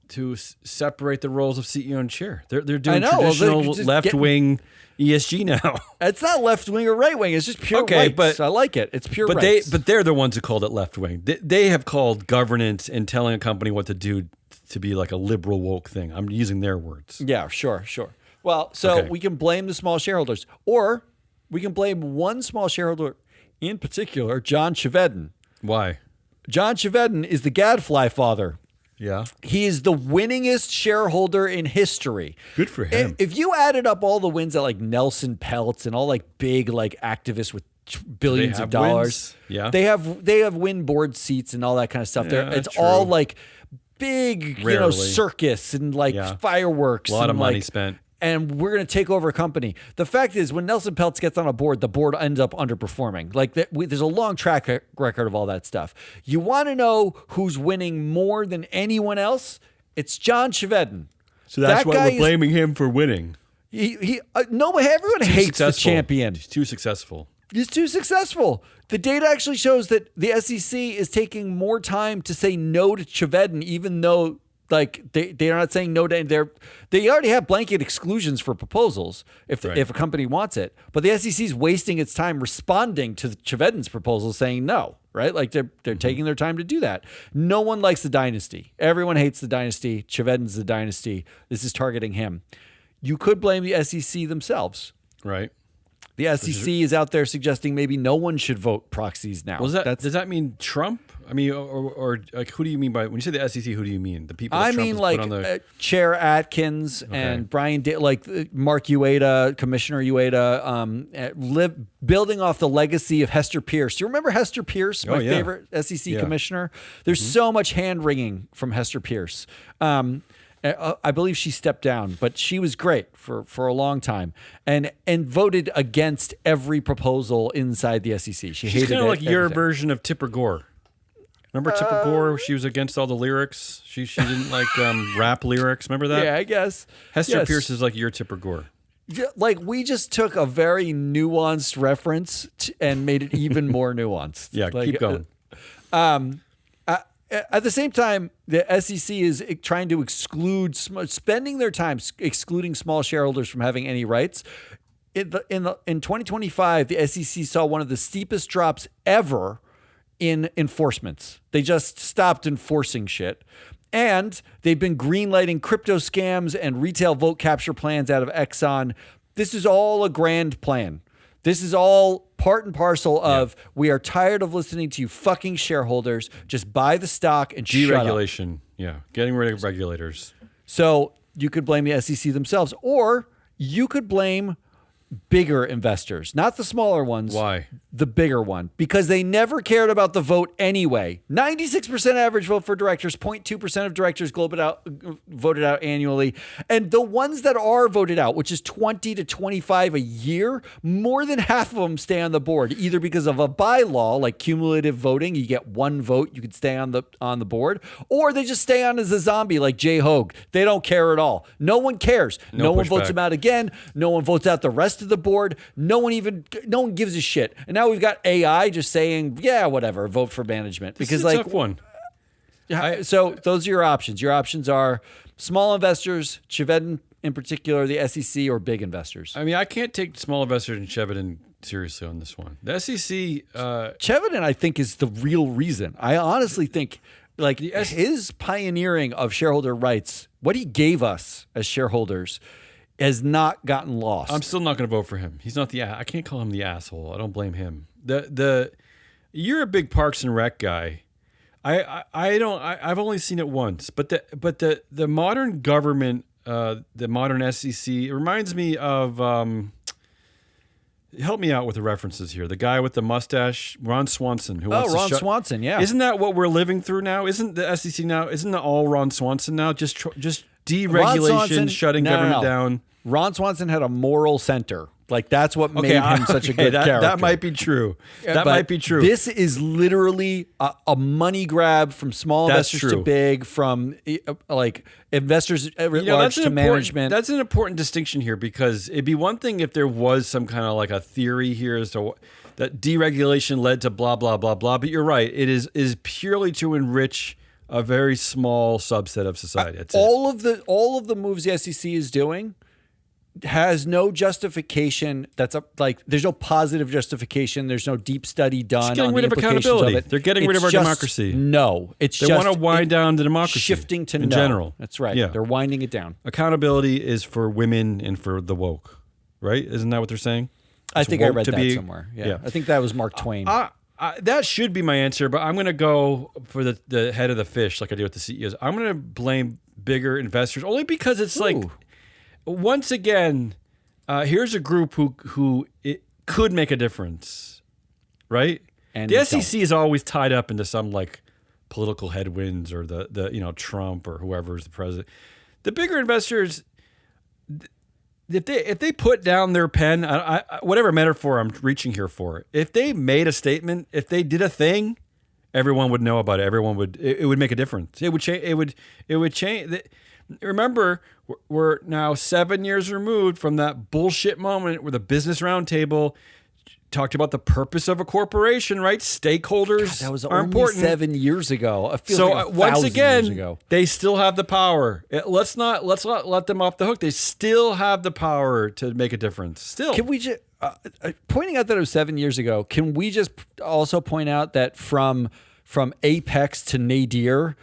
to separate the roles of CEO and chair. They're doing traditional left-wing ESG now. It's not left-wing or right-wing. It's just pure rights. But I like it. It's pure rights. But they're the ones who called it left-wing. They have called governance and telling a company what to do to be like a liberal woke thing. I'm using their words. Yeah, sure. Well, so we can blame the small shareholders, or we can blame one small shareholder in particular, John Chevedden. Why? John Chevedden is the gadfly father. Yeah. He is the winningest shareholder in history. Good for him. If you added up all the wins at like Nelson Peltz and all like big like activists with billions of dollars, yeah, they have win board seats and all that kind of stuff. Yeah, it's true. all like big, circus and like fireworks. A lot of money spent. And we're going to take over a company. The fact is, when Nelson Peltz gets on a board, the board ends up underperforming. Like there's a long track record of all that stuff. You want to know who's winning more than anyone else? It's John Chevedden. So that's why we're blaming him for winning. Everyone hates the champion. He's too successful. He's too successful. The data actually shows that the SEC is taking more time to say no to Chevedden, even though like they're not saying no to they already have blanket exclusions for proposals if a company wants it, but the SEC is wasting its time responding to Chevedden's proposal saying no, right? Like they're taking their time to do that. No one likes the dynasty. Everyone hates the dynasty. Chevedden's the dynasty. This is targeting him. You could blame the SEC themselves. Right. The SEC is out there suggesting maybe no one should vote proxies now. Does that mean Trump? I mean, or like, who do you mean by when you say the SEC? Who do you mean? The people? That I mean, like Chair Atkins and Brian, Mark Ueda, Commissioner Ueda, building off the legacy of Hester Pierce. Do you remember Hester Pierce, my favorite SEC commissioner? There's so much hand wringing from Hester Pierce. I believe she stepped down, but she was great for a long time and voted against every proposal inside the SEC. She's kind of like your version of Tipper Gore. Remember Tipper Gore? She was against all the lyrics. She didn't like rap lyrics. Remember that? Yeah, I guess. Hester Pierce is like your Tipper Gore. Like we just took a very nuanced reference and made it even more nuanced. Yeah, keep going. At the same time, the SEC is trying to spending their time excluding small shareholders from having any rights. In 2025, the SEC saw one of the steepest drops ever in enforcements. They just stopped enforcing shit. And they've been greenlighting crypto scams and retail vote capture plans out of Exxon This is all a grand plan. This is all part and parcel of we are tired of listening to you fucking shareholders. Just buy the stock and shut up. Deregulation. Yeah. Getting rid of regulators. So you could blame the SEC themselves, or you could blame bigger investors, not the smaller ones. Why? The bigger one, because they never cared about the vote anyway. 96% average vote for directors, 0.2% of directors voted out annually. And the ones that are voted out, which is 20 to 25 a year, more than half of them stay on the board, either because of a bylaw like cumulative voting, you get one vote, you could stay on the board, or they just stay on as a zombie like Jay Hogue. They don't care at all. No one cares. No one votes him out again. No one votes out the rest of the board. No one gives a shit. And now we've got AI just saying, yeah, whatever, vote for management. Because this is a tough one. So those are your options. Your options are small investors, Chevedden in particular, the SEC, or big investors. I mean, I can't take small investors and Chevedden seriously on this one. The SEC... Chevedden, I think, is the real reason. I honestly think like his pioneering of shareholder rights, what he gave us as shareholders, has not gotten lost. I'm still not going to vote for him. He's not I can't call him the asshole. I don't blame him. You're a big Parks and Rec guy. I've only seen it once, but the modern government, the modern SEC, it reminds me of help me out with the references here. The guy with the mustache, Ron Swanson, who wants Ron Swanson, yeah. Isn't that what we're living through now? Isn't the SEC now? Isn't it all Ron Swanson now? Just deregulation, shutting government down. Ron Swanson had a moral center. Like, that's what made him such a good character. That might be true. That might be true. This is literally a money grab from small investors to big, from like investors at large to management. That's an important distinction here, because it'd be one thing if there was some kind of like a theory here as to that deregulation led to blah, blah, blah, blah. But you're right. It is purely to enrich a very small subset of society. That's all of the moves the SEC is doing has no justification. There's no positive justification. There's no deep study done on the implications of it. They're getting rid of our democracy. No, they want to wind down the democracy. Shifting to in general. That's right. Yeah. They're winding it down. Accountability is for women and for the woke, right? Isn't that what they're saying? I think I read that somewhere. Yeah. I think that was Mark Twain. That should be my answer, but I'm going to go for the head of the fish, like I do with the CEOs. I'm going to blame bigger investors, only because it's like, once again, here's a group who it could make a difference, right? And the SEC is always tied up into some like political headwinds, or the Trump or whoever is the president. The bigger investors, if they put down their pen, whatever metaphor I'm reaching here for, if they made a statement, if they did a thing, everyone would know about it. It would make a difference. It would change. It would change. Remember, we're now 7 years removed from that bullshit moment where the Business Roundtable talked about the purpose of a corporation, right? Stakeholders that was are only important. 7 years ago. It feels so like once again, years ago. They still have the power. Let's not let them off the hook. They still have the power to make a difference. Still, can we just pointing out that it was 7 years ago? Can we just also point out that from Apex to Nadir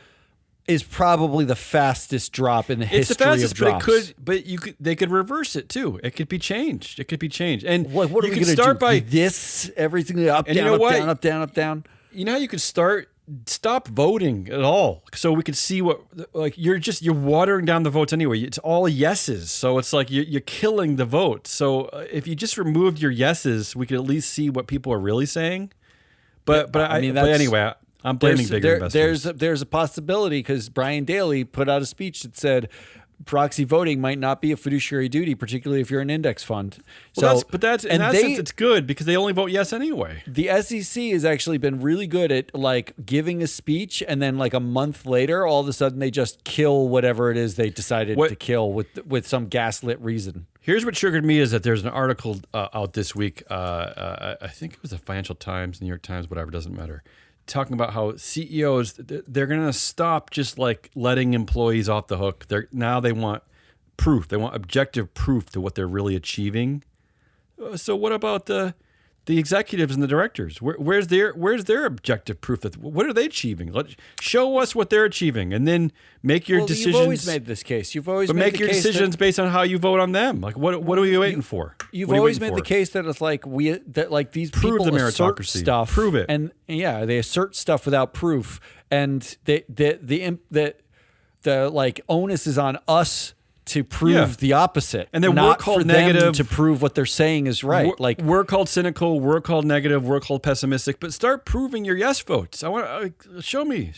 is probably the fastest drop in the history of drops. They could reverse it too. It could be changed. And what are we going to do? By this, everything up, down, up, down, up, down, up, down. You know how you could stop voting at all, so we could see what, like, you're watering down the votes anyway. It's all yeses, so it's like you're killing the vote. So if you just removed your yeses, we could at least see what people are really saying. But anyway. I'm blaming bigger investors. There's a possibility, because Brian Daley put out a speech that said proxy voting might not be a fiduciary duty, particularly if you're an index fund. Well, in that sense, it's good, because they only vote yes anyway. The SEC has actually been really good at like giving a speech, and then like a month later, all of a sudden they just kill whatever it is they decided to kill with some gaslit reason. Here's what triggered me is that there's an article out this week. I think it was the Financial Times, New York Times, whatever, doesn't matter, talking about how CEOs, they're going to stop just like letting employees off the hook. Now they want proof. They want objective proof to what they're really achieving. So what about the the executives and the directors. Where's their objective proof? What are they achieving? Show us what they're achieving, and then make your decisions. You've always made this case. You've always make your decisions based on how you vote on them. Like what are we waiting for? You've always made the case that it's like these prove people the assert meritocracy. stuff, Prove it, and they assert stuff without proof, and the onus is on us to prove the opposite, and then not we're called for negative them to prove what they're saying is right. We're called cynical, we're called negative, we're called pessimistic. But start proving your yes votes. I want show me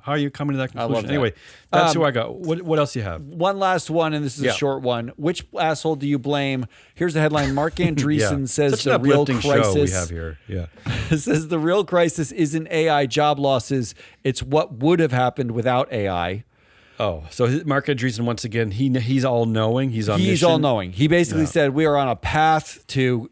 how you come to that conclusion. I love that. Anyway, that's who I got. What else do you have? One last one, and this is a short one. Which asshole do you blame? Here's the headline: Mark Andreessen says Such the an real uplifting crisis show we have here. Yeah, says the real crisis isn't AI job losses; it's what would have happened without AI. Oh, so Mark Andreessen, once again, he's all-knowing. He's omniscient. He's all-knowing. He basically said we are on a path to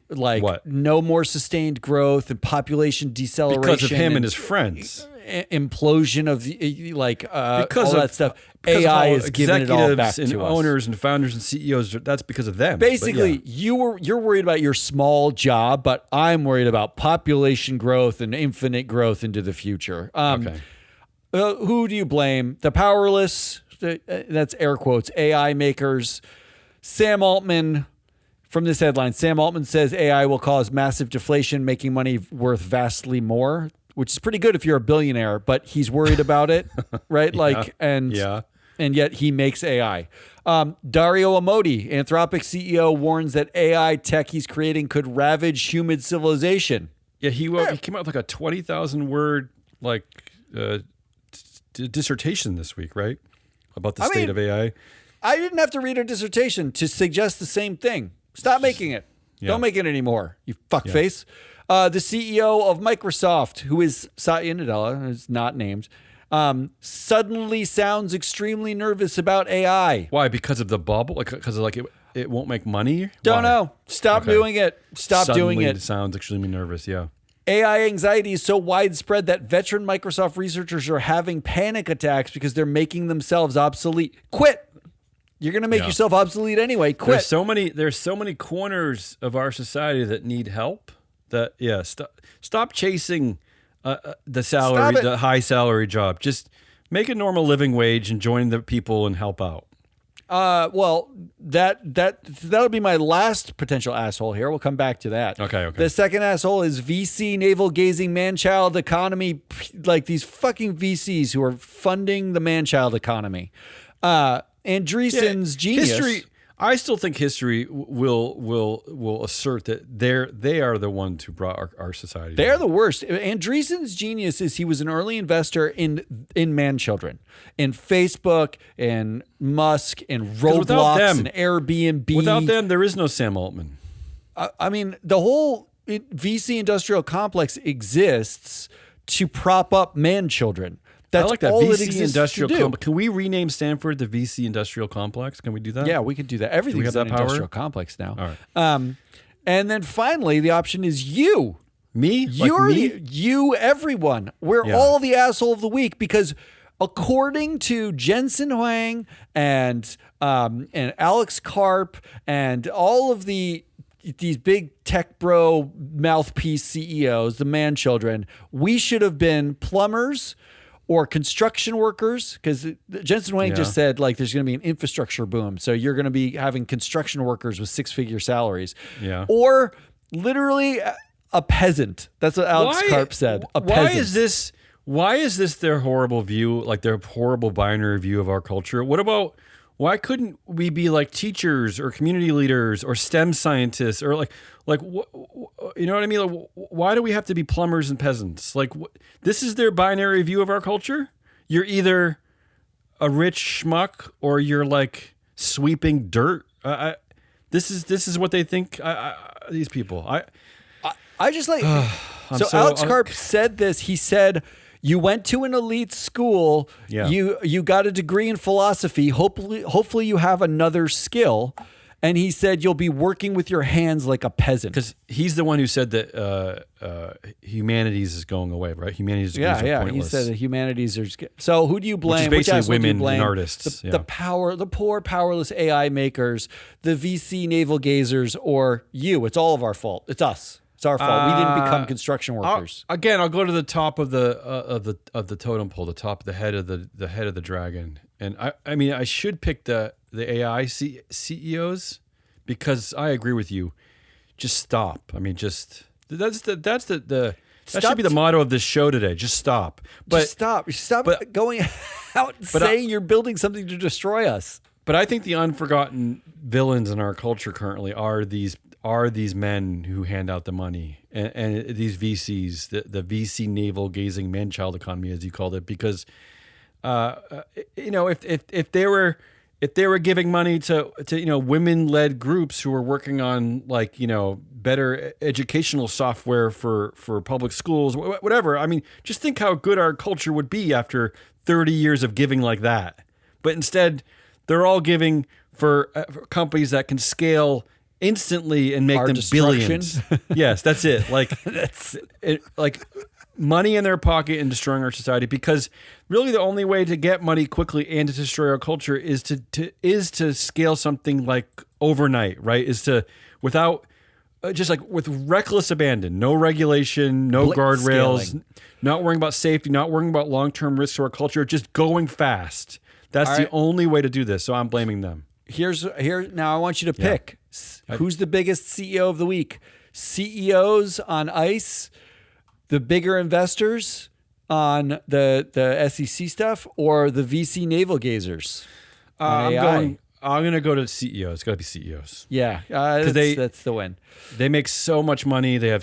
no more sustained growth and population deceleration. Because of him and his friends. Implosion of because all of that stuff. AI is giving it all back to us. And owners and founders and CEOs, that's because of them. Basically, you're worried about your small job, but I'm worried about population growth and infinite growth into the future. Okay. Who do you blame? The powerless, that's air quotes, AI makers. Sam Altman, from this headline, Sam Altman says AI will cause massive deflation, making money worth vastly more, which is pretty good if you're a billionaire, but he's worried about it, right? And yet he makes AI. Dario Amodei, Anthropic CEO, warns that AI tech he's creating could ravage human civilization. Yeah, he came out with a 20,000 word dissertation this week, right? About the state of AI. I didn't have to read a dissertation to suggest the same thing. Stop making it. Don't make it anymore, you fuckface. The CEO of Microsoft, who is Satya Nadella, is not named, suddenly sounds extremely nervous about AI. Why? Because of the bubble? Because it won't make money? Don't know. Stop doing it. Stop doing it. It sounds extremely nervous, yeah. AI anxiety is so widespread that veteran Microsoft researchers are having panic attacks because they're making themselves obsolete. Quit. You're going to make yourself obsolete anyway. Quit. There's so many corners of our society that need help. Stop chasing the salary, the high salary job. Just make a normal living wage and join the people and help out. Well, that'll be my last potential asshole here. We'll come back to that. Okay. The second asshole is VC navel-gazing man-child economy, like these fucking VCs who are funding the man-child economy. Andreessen's genius. I still think history will assert that they are the ones who brought our society. They are the worst. Andreessen's genius is he was an early investor in man-children, in Facebook, and Musk, and Roblox, and Airbnb. Without them, there is no Sam Altman. I mean, the whole VC industrial complex exists to prop up man-children. That's I like that all VC industrial complex. Can we rename Stanford the VC industrial complex? Can we do that? Yeah, we could do that. Everything's an industrial complex now. All right. And then finally, the option is you. Me? You, everyone. We're all the asshole of the week because according to Jensen Huang and Alex Karp and all of these big tech bro mouthpiece CEOs, the man children, we should have been plumbers or construction workers, because Jensen Huang just said there's going to be an infrastructure boom, so you're going to be having construction workers with 6-figure salaries, or literally a peasant. That's what Alex Karp said. Peasant. Why is this their horrible view, their horrible binary view of our culture? Why couldn't we be teachers or community leaders or STEM scientists or you know what I mean? Why do we have to be plumbers and peasants? This is their binary view of our culture. You're either a rich schmuck or you're sweeping dirt. This is what they think. These people. I just so Alex Karp said this. He said, you went to an elite school. Yeah. You got a degree in philosophy. Hopefully you have another skill. And he said you'll be working with your hands like a peasant. Because he's the one who said that humanities is going away, right? Humanities are pointless. He said that humanities are. So who do you blame? Which is basically women and artists. The poor, powerless AI makers, the VC navel gazers, or you. It's all of our fault. It's us. It's our fault. We didn't become construction workers. I'll go to the top of the totem pole, the top of the head of the dragon. And I mean, I should pick the AI CEOs because I agree with you. Just stop. I mean, that should be the motto of this show today. Just stop. Just stop. Stop going out and saying you're building something to destroy us. But I think the unforgotten villains in our culture currently are these men who hand out the money and these VCs, the VC navel gazing manchild economy, as you called it, because if they were giving money to women-led groups who are working on better educational software for public schools, whatever. I mean, just think how good our culture would be after 30 years of giving like that. But instead, they're all giving for companies that can scale instantly and make them billions. Yes, that's it. Like money in their pocket and destroying our society, because really the only way to get money quickly and to destroy our culture is to scale something like overnight, right? Is to without just like with reckless abandon, no regulation, no guardrails, scaling. Not worrying about safety, not worrying about long-term risks to our culture, just going fast. That's the only way to do this. So I'm blaming them. Now I want you to pick. Who's the biggest CEO of the week? CEOs on ICE, the bigger investors on the SEC stuff, or the VC navel gazers on AI? I'm going to go to CEOs. It's got to be CEOs. Yeah, that's the win. They make so much money. They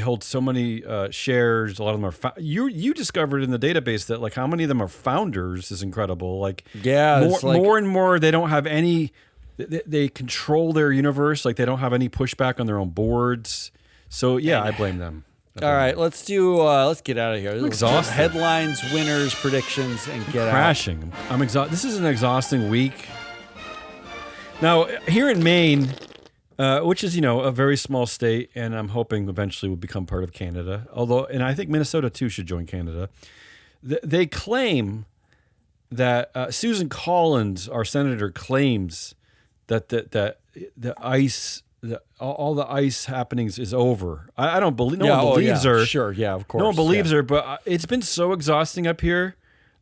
hold so many shares. A lot of them are you discovered in the database that like how many of them are founders is incredible. Like more and more they don't have any. They control their universe. Like they don't have any pushback on their own boards. So I blame them. All right, let's get out of here. I'm exhausted. Headlines, winners, predictions, and get crashing. I'm exhausted. This is an exhausting week. Now, here in Maine, which is, a very small state, and I'm hoping eventually will become part of Canada, and I think Minnesota, too, should join Canada. They claim that Susan Collins, our senator, claims that the ICE, all the ICE happenings is over. I don't believe, no one believes her. Sure, yeah, of course. No one believes her, but it's been so exhausting up here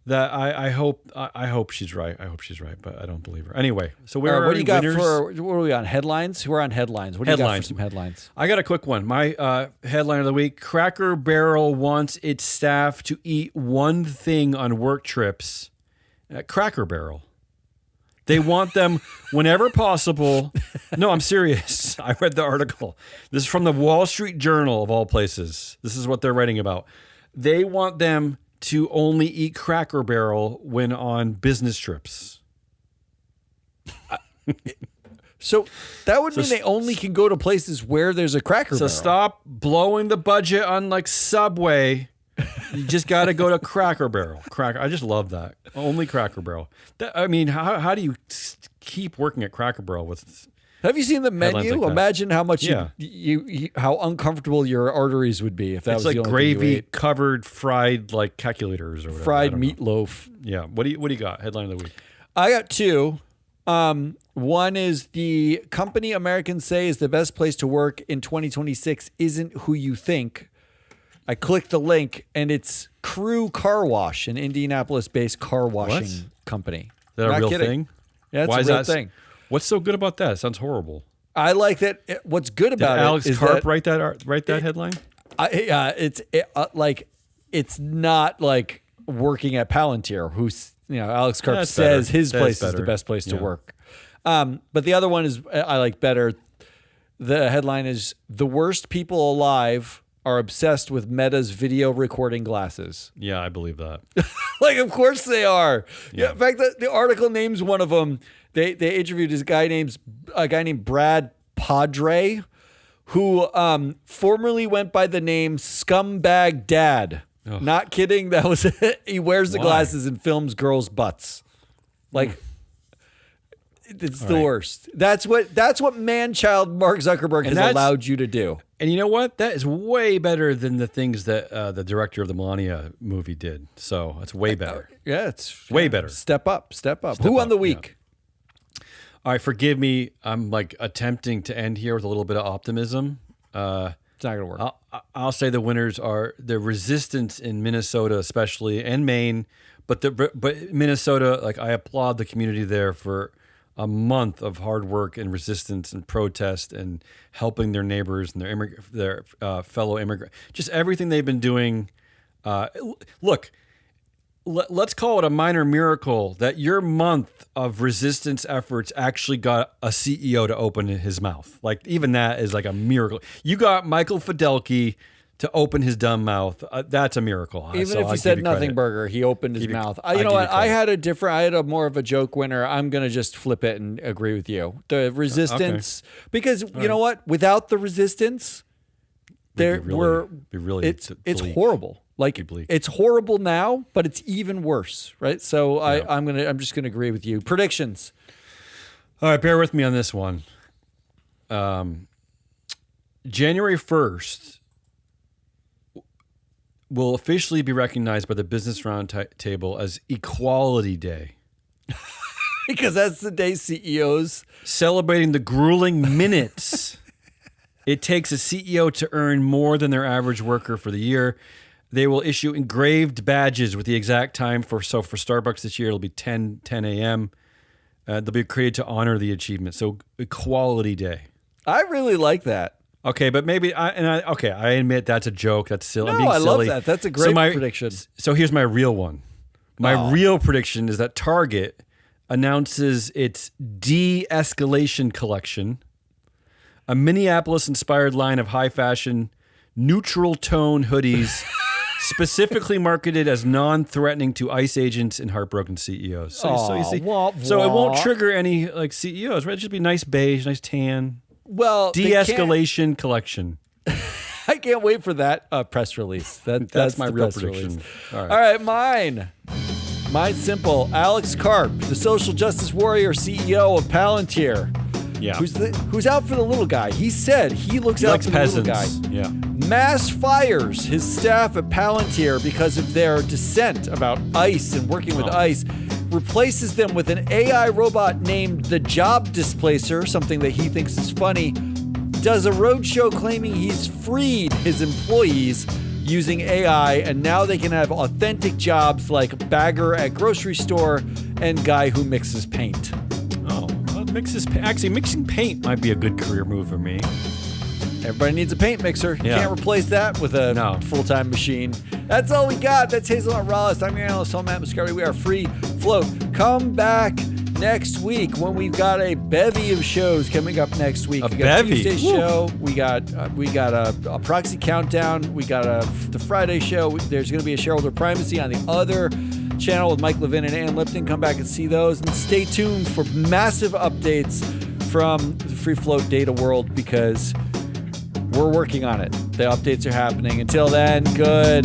that I hope she's right. I hope she's right, but I don't believe her. Anyway, so what do you got for? What are we on? Headlines? We're on headlines. What do you got for some headlines? I got a quick one. My headline of the week: Cracker Barrel wants its staff to eat one thing on work trips. Cracker Barrel. They want them whenever possible. No, I'm serious. I read the article. This is from the Wall Street Journal of all places. This is what they're writing about. They want them to only eat Cracker Barrel when on business trips. So that would mean they only can go to places where there's a Cracker Barrel. So stop blowing the budget on like Subway. You just got to go to Cracker Barrel. I just love that. Only Cracker Barrel. How do you keep working at Cracker Barrel with? Have you seen the menu? Like imagine how much how uncomfortable your arteries would be if that was the only gravy thing you ate. Covered fried like calculators or whatever. Fried meatloaf. Yeah. What do you got? Headline of the week. I got two. One is the company Americans say is the best place to work in 2026 isn't who you think. I clicked the link and it's Crew Car Wash, an Indianapolis-based car washing company. Is that a real thing? Yeah, it's a real thing. What's so good about that? It sounds horrible. I like that. What's good about it Alex is Karp write that headline? It's not like working at Palantir, who's Alex Karp says his place is the best place to work. But the other one is I like better. The headline is the worst people alive are obsessed with Meta's video recording glasses. Yeah, I believe that. Of course they are. Yeah. In fact, the article names one of them. They interviewed a guy named Brad Padre, who formerly went by the name Scumbag Dad. Oh. Not kidding. That was it. He wears the glasses and films girls' butts. It's the worst. That's what manchild Mark Zuckerberg has allowed you to do. And you know what? That is way better than the things that the director of the Melania movie did. So it's way better. It's way better. Step up. Who won the week? Yeah. All right, forgive me. I'm attempting to end here with a little bit of optimism. It's not going to work. I'll say the winners are the resistance in Minnesota, especially, and Maine. But Minnesota, like, I applaud the community there for a month of hard work and resistance and protest and helping their neighbors and their fellow immigrants. Just everything they've been doing. Look, let's call it a minor miracle that your month of resistance efforts actually got a CEO to open his mouth. Like, even that is like a miracle. You got Michael Fidelki to open his dumb mouth. That's a miracle. Even if he said nothing burger, he opened his mouth. You know what? I had a more of a joke winner. I'm going to just flip it and agree with you. The resistance, because you know what? Without the resistance, it's horrible. Like, it's horrible now, but it's even worse, right? So I'm just gonna agree with you. Predictions. All right, bear with me on this one. January 1st will officially be recognized by the Business Roundtable as Equality Day. Because that's the day CEOs celebrating the grueling minutes it takes a CEO to earn more than their average worker for the year. They will issue engraved badges with the exact time for Starbucks this year, it'll be 10 a.m. They'll be created to honor the achievement. So Equality Day. I really like that. Okay, but maybe I admit that's a joke. That's silly. No, I'm being silly. Love that. That's a great prediction. So here's my real one. My real prediction is that Target announces its de-escalation collection, a Minneapolis-inspired line of high-fashion, neutral-tone hoodies specifically marketed as non-threatening to ICE agents and heartbroken CEOs. So you see, so it won't trigger any like CEOs, right? It'll just be nice beige, nice tan. Well, de-escalation collection. I can't wait for that press release. That's my real prediction. All right, mine. Mine's simple. Alex Karp, the social justice warrior CEO of Palantir. Yeah. Who's out for the little guy. He said he looks out for the little guy. Yeah. Mass fires his staff at Palantir because of their dissent about ICE and working with ICE. Replaces them with an AI robot named the Job Displacer, something that he thinks is funny. Does a roadshow claiming he's freed his employees using AI, and now they can have authentic jobs like bagger at grocery store and guy who mixes paint. Actually, mixing paint might be a good career move for me. Everybody needs a paint mixer. You can't replace that with a full-time machine. That's all we got. That's Hazelnut Rawless. I'm your analyst, Matt Muscardi. We are Free Float. Come back next week when we've got a bevy of shows coming up next week. We got Tuesday's show. We got a proxy countdown. We got the Friday show. There's going to be a shareholder primacy on the other channel with Mike Levin and Ann Lipton. Come back and see those, and stay tuned for massive updates from the Free Float data world, because we're working on it. The updates are happening. Until then, good